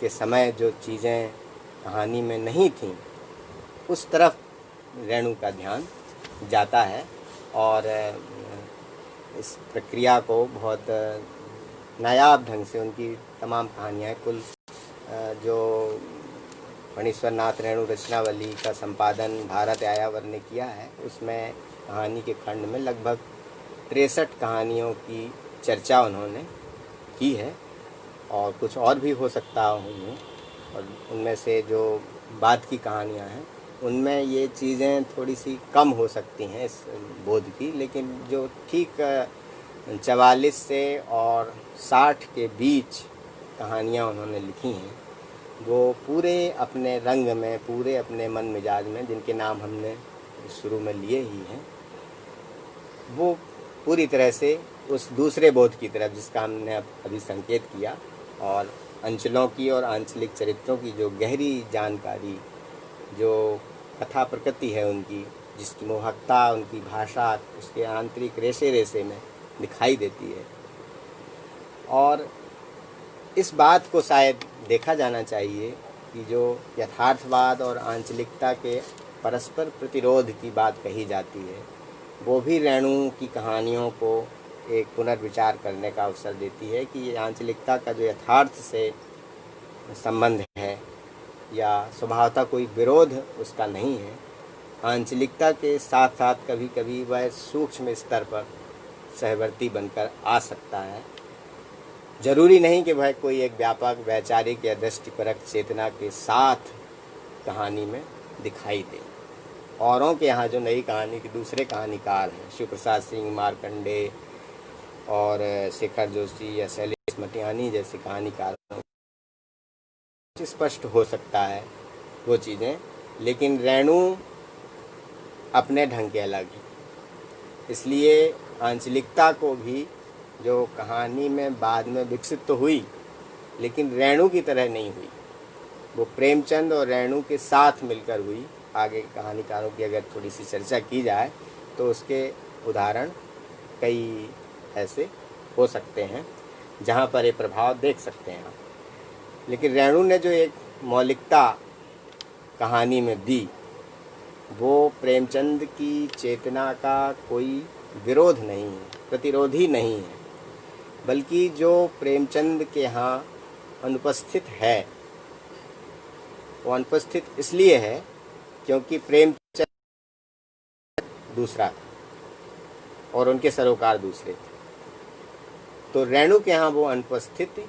के समय जो चीज़ें कहानी में नहीं थीं उस तरफ रेणु का ध्यान जाता है। और इस प्रक्रिया को बहुत नायाब ढंग से उनकी तमाम कहानियाँ, कुल जो फणीश्वर नाथ रेणु रचनावली का संपादन भारत आयावर ने किया है, उसमें कहानी के खंड में लगभग 63 कहानियों की चर्चा उन्होंने की है, और कुछ और भी हो सकता होंगे। और उनमें से जो बाद की कहानियाँ हैं उनमें ये चीज़ें थोड़ी सी कम हो सकती हैं इस बोध की, लेकिन जो ठीक 44 से और 60 के बीच कहानियाँ उन्होंने लिखी हैं वो पूरे अपने रंग में, पूरे अपने मन मिजाज में, जिनके नाम हमने शुरू में लिए ही हैं, वो पूरी तरह से उस दूसरे बोध की तरफ जिसका हमने अभी संकेत किया, और अंचलों की और आंचलिक चरित्रों की जो गहरी जानकारी, जो कथा प्रकृति है उनकी, जिसकी मोहकता, उनकी भाषा उसके आंतरिक रेशे रेशे में दिखाई देती है। और इस बात को शायद देखा जाना चाहिए कि जो यथार्थवाद और आंचलिकता के परस्पर प्रतिरोध की बात कही जाती है, वो भी रेणु की कहानियों को एक पुनर्विचार करने का अवसर देती है कि ये आंचलिकता का जो यथार्थ से संबंध है या स्वभावतः कोई विरोध उसका नहीं है, आंचलिकता के साथ साथ कभी कभी वह सूक्ष्म स्तर पर सहवर्ती बनकर आ सकता है। जरूरी नहीं कि वह कोई एक व्यापक वैचारिक या दृष्टिपरक चेतना के साथ कहानी में दिखाई दे। औरों के यहाँ जो नई कहानी के दूसरे कहानीकार हैं, शिव प्रसाद सिंह, मार्कंडे और शेखर जोशी या शैलेश मटियानी जैसे कहानीकार, स्पष्ट हो सकता है वो चीज़ें, लेकिन रेणु अपने ढंग के अलग है। इसलिए आंचलिकता को भी जो कहानी में बाद में विकसित तो हुई, लेकिन रेणु की तरह नहीं हुई, वो प्रेमचंद और रेणु के साथ मिलकर हुई। आगे कहानीकारों की अगर थोड़ी सी चर्चा की जाए तो उसके उदाहरण कई ऐसे हो सकते हैं जहाँ पर ये प्रभाव देख सकते हैं आप। लेकिन रेणु ने जो एक मौलिकता कहानी में दी, वो प्रेमचंद की चेतना का कोई विरोध नहीं है, प्रतिरोधी नहीं है, बल्कि जो प्रेमचंद के यहाँ अनुपस्थित है वो अनुपस्थित इसलिए है क्योंकि प्रेमचंद दूसरा था और उनके सरोकार दूसरे थे। तो रेणु के यहाँ वो अनुपस्थित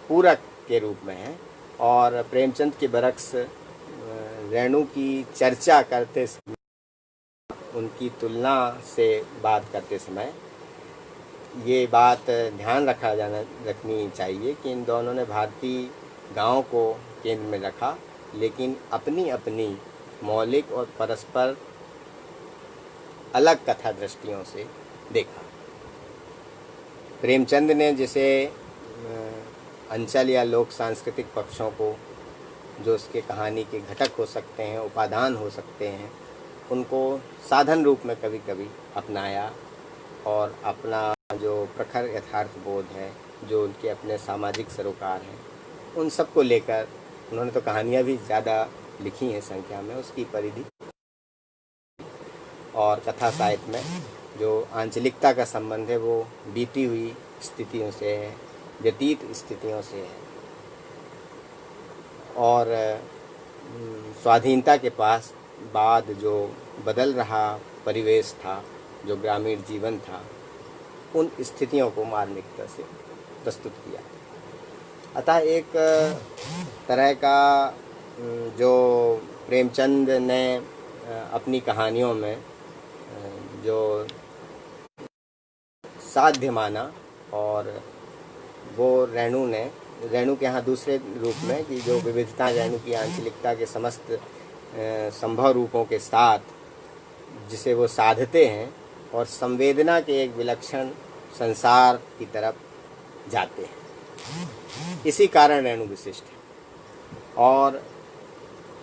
पूरक के रूप में है, और प्रेमचंद के बरक्स रेणु की चर्चा करते समय, उनकी तुलना से बात करते समय ये बात ध्यान रखनी चाहिए कि इन दोनों ने भारतीय गांव को केंद्र में रखा, लेकिन अपनी अपनी मौलिक और परस्पर अलग कथा दृष्टियों से देखा। प्रेमचंद ने जिसे अंचल या लोक सांस्कृतिक पक्षों को, जो उसके कहानी के घटक हो सकते हैं, उपादान हो सकते हैं, उनको साधन रूप में कभी कभी अपनाया, और अपना जो प्रखर यथार्थ बोध है, जो उनके अपने सामाजिक सरोकार हैं, उन सब को लेकर उन्होंने तो कहानियाँ भी ज़्यादा लिखी हैं संख्या में, उसकी परिधि और कथा साहित्य में जो आंचलिकता का संबंध है वो बीती हुई स्थितियों से है, व्यतीत स्थितियों से है, और स्वाधीनता के पास बाद जो बदल रहा परिवेश था, जो ग्रामीण जीवन था, उन स्थितियों को मार्मिकता से प्रस्तुत किया। अतः एक तरह का जो प्रेमचंद ने अपनी कहानियों में जो साध्य माना, और वो रेणु के यहाँ दूसरे रूप में कि जो विविधता रेणु की आंचलिकता के समस्त संभव रूपों के साथ जिसे वो साधते हैं और संवेदना के एक विलक्षण संसार की तरफ जाते हैं। इसी कारण रेणु विशिष्ट है। और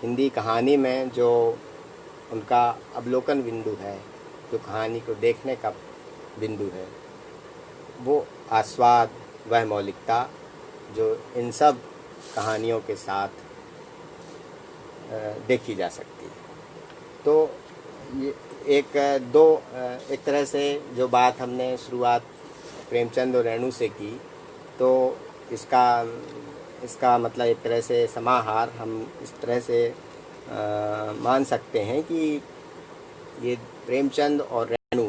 हिंदी कहानी में जो उनका अवलोकन बिंदु है, जो कहानी को देखने का बिंदु है, वो आस्वाद, वह मौलिकता जो इन सब कहानियों के साथ देखी जा सकती है। तो ये एक तरह से जो बात हमने शुरुआत प्रेमचंद और रेणु से की, तो इसका मतलब एक तरह से समाहार हम इस तरह से मान सकते हैं कि ये प्रेमचंद और रेणु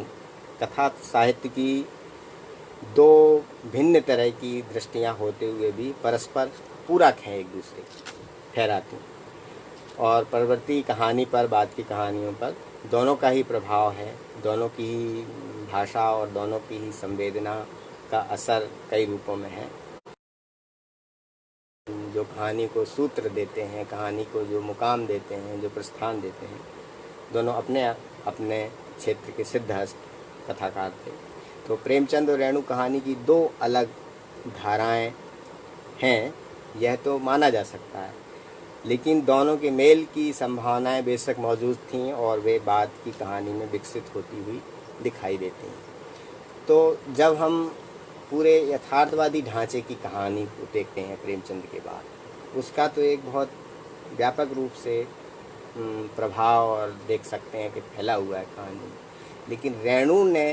कथा साहित्य की दो भिन्न तरह की दृष्टियां होते हुए भी परस्पर पूरक हैं, एक दूसरे ठहराती, और परवर्ती कहानी पर, बाद की कहानियों पर दोनों का ही प्रभाव है, दोनों की ही भाषा और दोनों की ही संवेदना का असर कई रूपों में है। जो कहानी को सूत्र देते हैं, कहानी को जो मुकाम देते हैं, जो प्रस्थान देते हैं, दोनों अपने अपने क्षेत्र के सिद्धहस्त कथाकार थे। तो प्रेमचंद और रेणु कहानी की दो अलग धाराएं हैं, यह तो माना जा सकता है, लेकिन दोनों के मेल की संभावनाएं बेशक मौजूद थीं और वे बाद की कहानी में विकसित होती हुई दिखाई देती हैं। तो जब हम पूरे यथार्थवादी ढांचे की कहानी को देखते हैं प्रेमचंद के बाद, उसका तो एक बहुत व्यापक रूप से प्रभाव और देख सकते हैं कि फैला हुआ है कहानी। लेकिन रेणु ने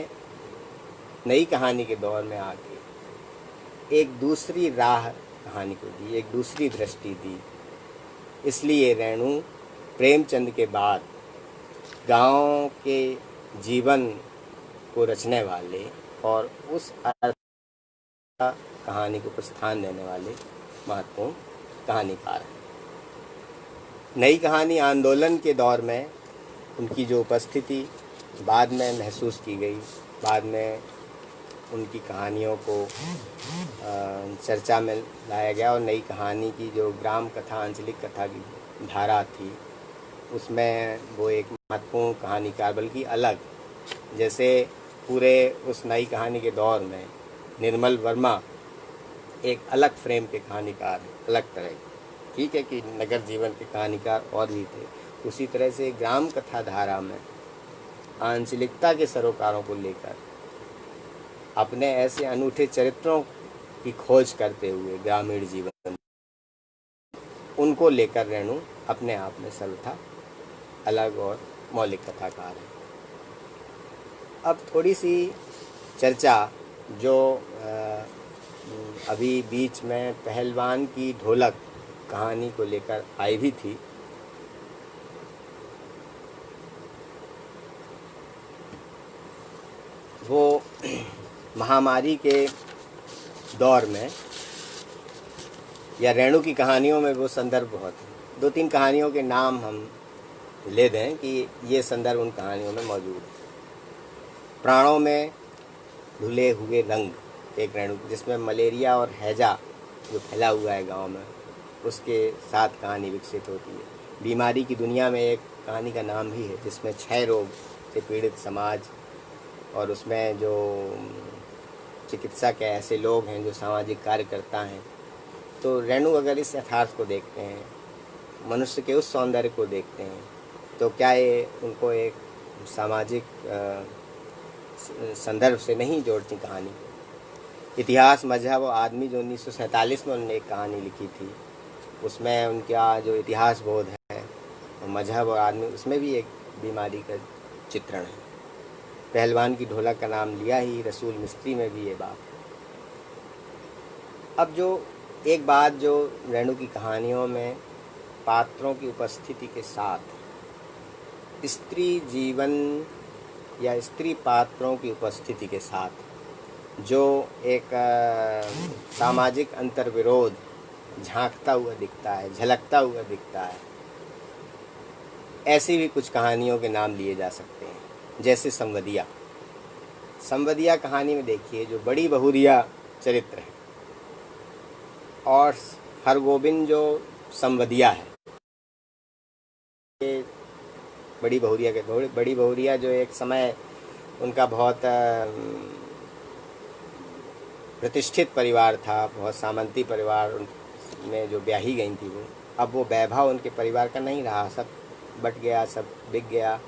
नई कहानी के दौर में आके एक दूसरी राह कहानी को दी, एक दूसरी दृष्टि दी। इसलिए रेणु प्रेमचंद के बाद गांव के जीवन को रचने वाले और उस अर्थ कहानी को प्रस्थान देने वाले महत्वपूर्ण कहानीकार हैं। नई कहानी आंदोलन के दौर में उनकी जो उपस्थिति बाद में महसूस की गई, बाद में उनकी कहानियों को चर्चा में लाया गया, और नई कहानी की जो ग्राम कथा, आंचलिक कथा की धारा थी, उसमें वो एक महत्वपूर्ण कहानीकार, बल्कि अलग, जैसे पूरे उस नई कहानी के दौर में निर्मल वर्मा एक अलग फ्रेम के कहानीकार हैं, अलग तरह के। ठीक है कि नगर जीवन के कहानीकार और भी थे, उसी तरह से ग्राम कथा धारा में आंचलिकता के सरोकारों को लेकर अपने ऐसे अनूठे चरित्रों की खोज करते हुए ग्रामीण जीवन, उनको लेकर रेणु अपने आप में सर्वथा अलग और मौलिक कथाकार है। अब थोड़ी सी चर्चा जो अभी बीच में पहलवान की ढोलक कहानी को लेकर आई भी थी, वो महामारी के दौर में या रेणु की कहानियों में वो संदर्भ बहुत है। दो तीन कहानियों के नाम हम ले दें कि ये संदर्भ उन कहानियों में मौजूद है। प्राणों में धुले हुए रंग, एक रेणु जिसमें मलेरिया और हैजा जो फैला हुआ है गांव में, उसके साथ कहानी विकसित होती है। बीमारी की दुनिया में एक कहानी का नाम भी है, जिसमें क्षय रोग से पीड़ित समाज, और उसमें जो चिकित्सा के ऐसे लोग हैं जो सामाजिक कार्यकर्ता हैं। तो रेणु अगर इस यथार्थ को देखते हैं, मनुष्य के उस सौंदर्य को देखते हैं, तो क्या ये उनको एक सामाजिक संदर्भ से नहीं जोड़ती कहानी? इतिहास, मजहब और आदमी जो 1947 में उन्होंने एक कहानी लिखी थी, उसमें उनका जो इतिहास बोध है, मजहब और आदमी, उसमें भी एक बीमारी का चित्रण है। पहलवान की ढोलक का नाम लिया ही, रसूल मिस्त्री में भी ये बात। अब जो एक बात जो रेणु की कहानियों में पात्रों की उपस्थिति के साथ स्त्री जीवन या स्त्री पात्रों की उपस्थिति के साथ जो एक सामाजिक अंतर्विरोध झांकता हुआ दिखता है, झलकता हुआ दिखता है। ऐसी भी कुछ कहानियों के नाम लिए जा सकते हैं, जैसे संवदिया। संवदिया कहानी में देखिए जो बड़ी बहुरिया चरित्र है और हरगोविंद जो संवदिया है, ये बड़ी बहुरिया के बड़ी बहुरिया जो एक समय उनका बहुत प्रतिष्ठित परिवार था, बहुत सामंती परिवार में जो ब्याही गई थी वो, अब वो वैभव उनके परिवार का नहीं रहा, सब बट गया, सब बिक गया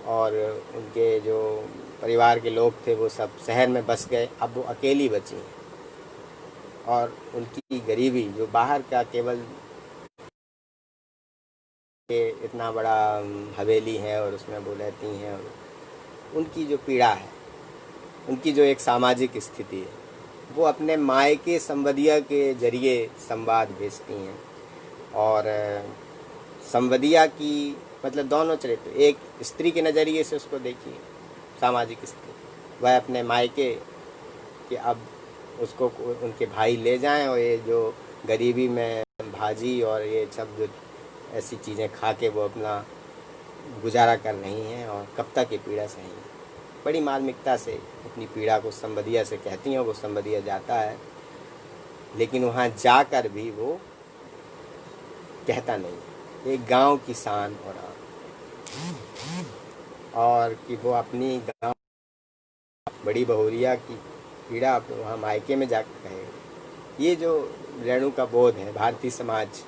और उनके जो परिवार के लोग थे वो सब शहर में बस गए। अब वो अकेली बची और उनकी गरीबी जो बाहर का केवल के इतना बड़ा हवेली है और उसमें वो रहती हैं, और उनकी जो पीड़ा है, उनकी जो एक सामाजिक स्थिति है, वो अपने मायके संवदिया के जरिए संवाद भेजती हैं। और संवदिया की मतलब दोनों चरित्र, एक स्त्री के नज़रिए से उसको देखिए, सामाजिक स्त्री, वह अपने मायके कि अब उसको उनके भाई ले जाएं और ये जो गरीबी में भाजी और ये सब जो ऐसी चीज़ें खा के वो अपना गुजारा कर रही हैं और कब तक ये पीड़ा सही है। बड़ी मार्मिकता से अपनी पीड़ा को संवदिया से कहती हैं। वो संवदिया जाता है, लेकिन वहाँ जाकर भी वो कहता नहीं, एक गांव की शान और कि वो अपनी गांव बड़ी बहुरिया की पीड़ा वहाँ मायके में जाकर कहे। ये जो रेणु का बोध है भारतीय समाज,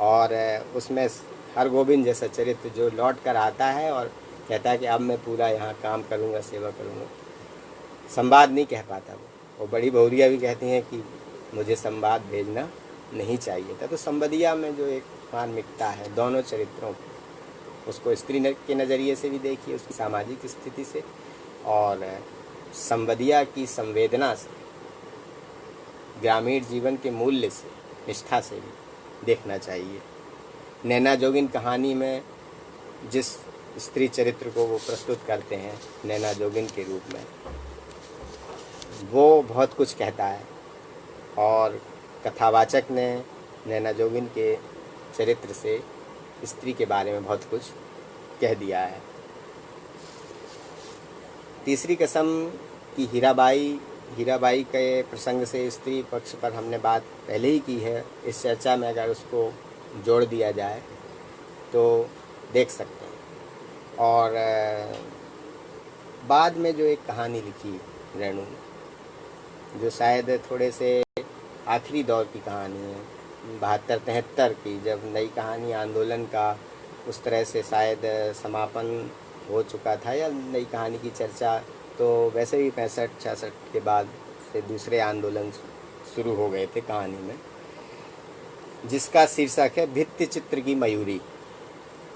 और उसमें हरगोविंद जैसा चरित्र जो लौट कर आता है और कहता है कि अब मैं पूरा यहाँ काम करूँगा, सेवा करूँगा। संवाद नहीं कह पाता वो बड़ी बहुरिया भी कहती हैं कि मुझे संवाद भेजना नहीं चाहिए था। तो संवदिया में जो एक मार्मिकता है दोनों चरित्रों की, उसको स्त्री के नज़रिए से भी देखिए, उसकी सामाजिक स्थिति से, और संवदिया की संवेदना से, ग्रामीण जीवन के मूल्य से, निष्ठा से भी देखना चाहिए। नैना जोगिन कहानी में जिस स्त्री चरित्र को वो प्रस्तुत करते हैं नैना जोगिन के रूप में, वो बहुत कुछ कहता है और कथावाचक ने नैना जोगिन के चरित्र से स्त्री के बारे में बहुत कुछ कह दिया है। तीसरी कसम की हीराबाई के प्रसंग से स्त्री पक्ष पर हमने बात पहले ही की है। इस चर्चा में अगर उसको जोड़ दिया जाए तो देख सकते हैं। और बाद में जो एक कहानी लिखी रेणु ने, जो शायद थोड़े से आखिरी दौर की कहानी है, 72-73 की, जब नई कहानी आंदोलन का उस तरह से शायद समापन हो चुका था, या नई कहानी की चर्चा तो वैसे भी 65-66 के बाद से दूसरे आंदोलन शुरू हो गए थे कहानी में, जिसका शीर्षक है भित्ति चित्र की मयूरी।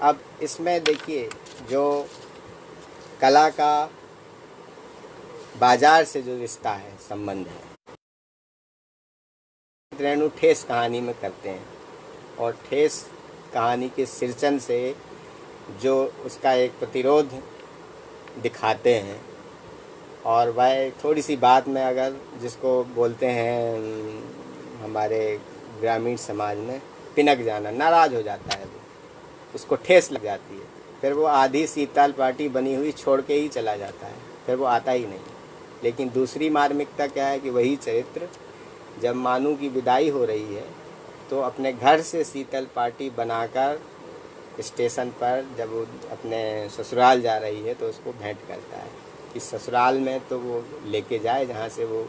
अब इसमें देखिए जो कला का बाजार से जो रिश्ता है, संबंध है, रेणु ठेस कहानी में करते हैं और ठेस कहानी के सिरचन से जो उसका एक प्रतिरोध दिखाते हैं, और वह थोड़ी सी बात में अगर जिसको बोलते हैं हमारे ग्रामीण समाज में पिनक जाना, नाराज़ हो जाता है वो, उसको ठेस लग जाती है, फिर वो आधी शीतल पार्टी बनी हुई छोड़ के ही चला जाता है, फिर वो आता ही नहीं। लेकिन दूसरी मार्मिकता क्या है कि वही चरित्र जब मानू की विदाई हो रही है तो अपने घर से शीतल पार्टी बनाकर स्टेशन पर जब वो अपने ससुराल जा रही है तो उसको भेंट करता है कि ससुराल में तो वो लेके जाए जहाँ से वो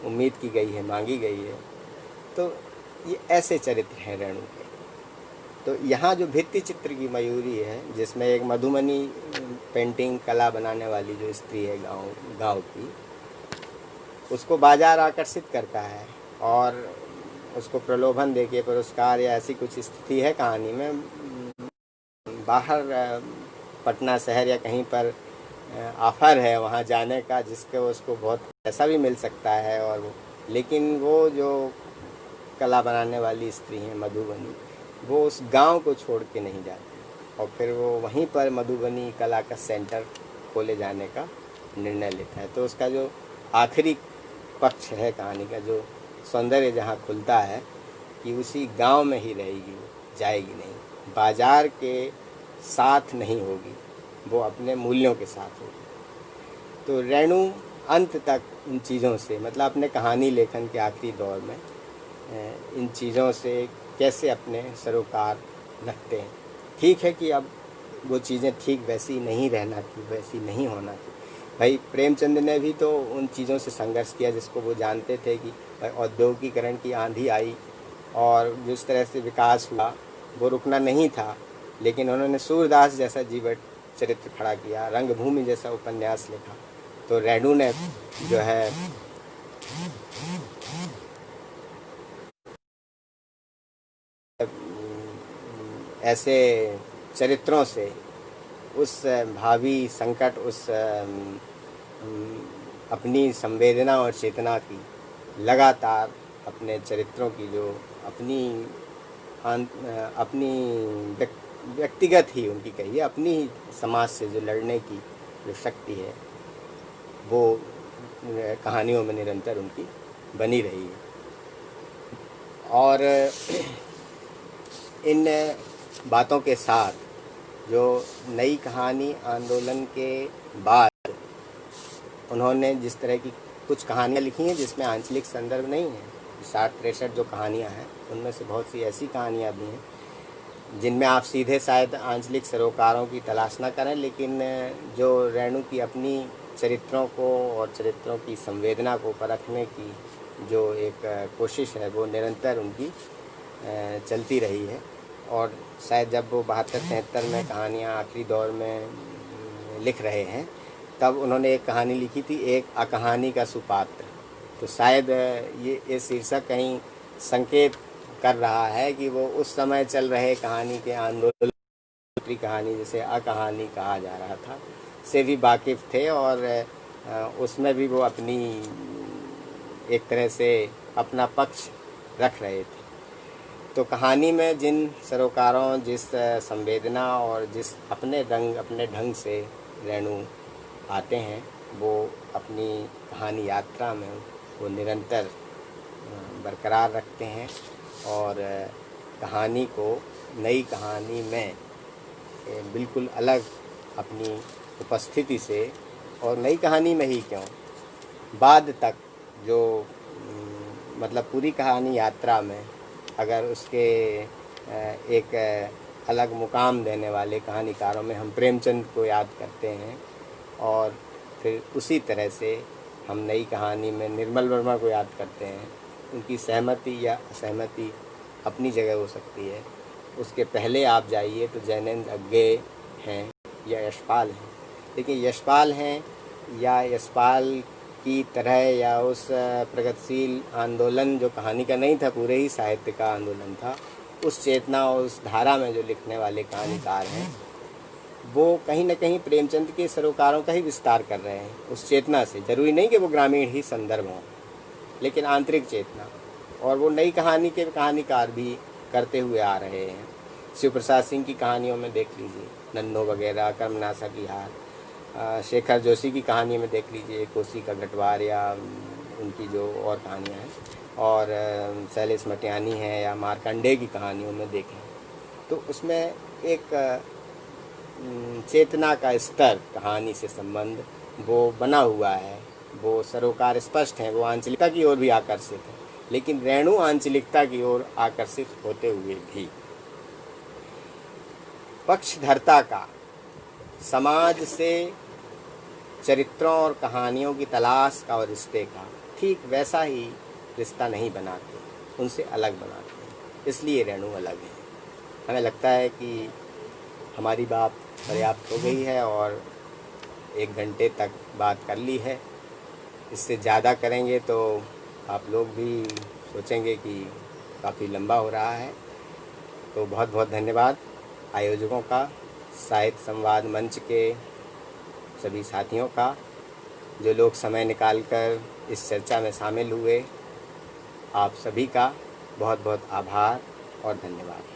उम्मीद की गई है, मांगी गई है। तो ये ऐसे चरित्र हैं रेणु के। तो यहाँ जो भित्ति चित्र की मयूरी है, जिसमें एक मधुमनी पेंटिंग कला बनाने वाली जो स्त्री है गांव की, उसको बाजार आकर्षित करता है और उसको प्रलोभन देके पुरस्कार या ऐसी कुछ स्थिति है कहानी में, बाहर पटना शहर या कहीं पर ऑफर है वहाँ जाने का, जिसके उसको बहुत पैसा भी मिल सकता है। और वो, लेकिन वो जो कला बनाने वाली स्त्री हैं मधुबनी, वो उस गांव को छोड़ के नहीं जाती और फिर वो वहीं पर मधुबनी कला का सेंटर खोले जाने का निर्णय लेता है। तो उसका जो आखिरी पक्ष है कहानी का, जो सौंदर्य जहाँ खुलता है कि उसी गांव में ही रहेगी, वो जाएगी नहीं, बाजार के साथ नहीं होगी, वो अपने मूल्यों के साथ होगी। तो रेणु अंत तक इन चीज़ों से, मतलब अपने कहानी लेखन के आखिरी दौर में इन चीज़ों से कैसे अपने सरोकार रखते हैं। ठीक है कि अब वो चीज़ें ठीक वैसी नहीं रहना थी, वैसी नहीं होना थी। भाई प्रेमचंद ने भी तो उन चीज़ों से संघर्ष किया जिसको वो जानते थे कि औद्योगिकीकरण की आंधी आई और जिस तरह से विकास हुआ वो रुकना नहीं था, लेकिन उन्होंने सूरदास जैसा जीवट चरित्र खड़ा किया, रंगभूमि जैसा उपन्यास लिखा। तो रेणु ने जो है ऐसे चरित्रों से उस भावी संकट, उस अपनी संवेदना और चेतना की लगातार अपने चरित्रों की जो अपनी व्यक्तिगत ही उनकी कहिए अपनी ही समाज से जो लड़ने की जो शक्ति है वो कहानियों में निरंतर उनकी बनी रही है। और इन बातों के साथ जो नई कहानी आंदोलन के बाद उन्होंने जिस तरह की कुछ कहानियाँ लिखी हैं जिसमें आंचलिक संदर्भ नहीं है, 60-63 जो कहानियाँ हैं उनमें से बहुत सी ऐसी कहानियाँ भी हैं जिनमें आप सीधे शायद आंचलिक सरोकारों की तलाश ना करें, लेकिन जो रेणु की अपनी चरित्रों को और चरित्रों की संवेदना को परखने की जो एक कोशिश है वो निरंतर उनकी चलती रही है। और शायद जब वो 72-73 में कहानियाँ आखिरी दौर में लिख रहे हैं तब उन्होंने एक कहानी लिखी थी, एक अकहानी का सुपात्र। तो शायद ये शीर्षक कहीं संकेत कर रहा है कि वो उस समय चल रहे कहानी के आंदोलन की कहानी जिसे अकहानी कहा जा रहा था से भी वाकिफ़ थे और उसमें भी वो अपनी एक तरह से अपना पक्ष रख रहे थे। तो कहानी में जिन सरोकारों, जिस संवेदना और जिस अपने ढंग से रेणु आते हैं वो अपनी कहानी यात्रा में वो निरंतर बरकरार रखते हैं और कहानी को नई कहानी में बिल्कुल अलग अपनी उपस्थिति से, और नई कहानी में ही क्यों बाद तक जो मतलब पूरी कहानी यात्रा में अगर उसके एक अलग मुकाम देने वाले कहानीकारों में हम प्रेमचंद को याद करते हैं और फिर उसी तरह से हम नई कहानी में निर्मल वर्मा को याद करते हैं। उनकी सहमति या असहमति अपनी जगह हो सकती है। उसके पहले आप जाइए तो जैनेंद्र अग्गे हैं या यशपाल हैं, लेकिन यशपाल हैं या यशपाल की तरह या उस प्रगतिशील आंदोलन जो कहानी का नहीं था, पूरे ही साहित्य का आंदोलन था, उस चेतना और उस धारा में जो लिखने वाले कहानीकार हैं वो कहीं ना कहीं प्रेमचंद के सरोकारों का ही विस्तार कर रहे हैं। उस चेतना से ज़रूरी नहीं कि वो ग्रामीण ही संदर्भ हों, लेकिन आंतरिक चेतना, और वो नई कहानी के कहानीकार भी करते हुए आ रहे हैं। शिव प्रसाद सिंह की कहानियों में देख लीजिए, नन्नो वगैरह, कर्मनाशा की हार, शेखर जोशी की कहानी में देख लीजिए, कोसी का गटवार या उनकी जो और कहानियाँ हैं, और शैलेश मटियानी हैं या मार्कंडेय की कहानियों में देखें तो उसमें एक चेतना का स्तर, कहानी से संबंध वो बना हुआ है, वो सरोकार स्पष्ट हैं, वो आंचलिकता की ओर भी आकर्षित है, लेकिन रेणु आंचलिकता की ओर आकर्षित होते हुए भी पक्षधरता का, समाज से चरित्रों और कहानियों की तलाश का और रिश्ते का ठीक वैसा ही रिश्ता नहीं बनाते, उनसे अलग बनाते हैं। इसलिए रेणु अलग है। हमें लगता है कि हमारी बात पर्याप्त हो गई है और 1 घंटे तक बात कर ली है। इससे ज़्यादा करेंगे तो आप लोग भी सोचेंगे कि काफ़ी लंबा हो रहा है। तो बहुत बहुत धन्यवाद आयोजकों का, साहित्य संवाद मंच के सभी साथियों का, जो लोग समय निकालकर इस चर्चा में शामिल हुए। आप सभी का बहुत बहुत आभार और धन्यवाद।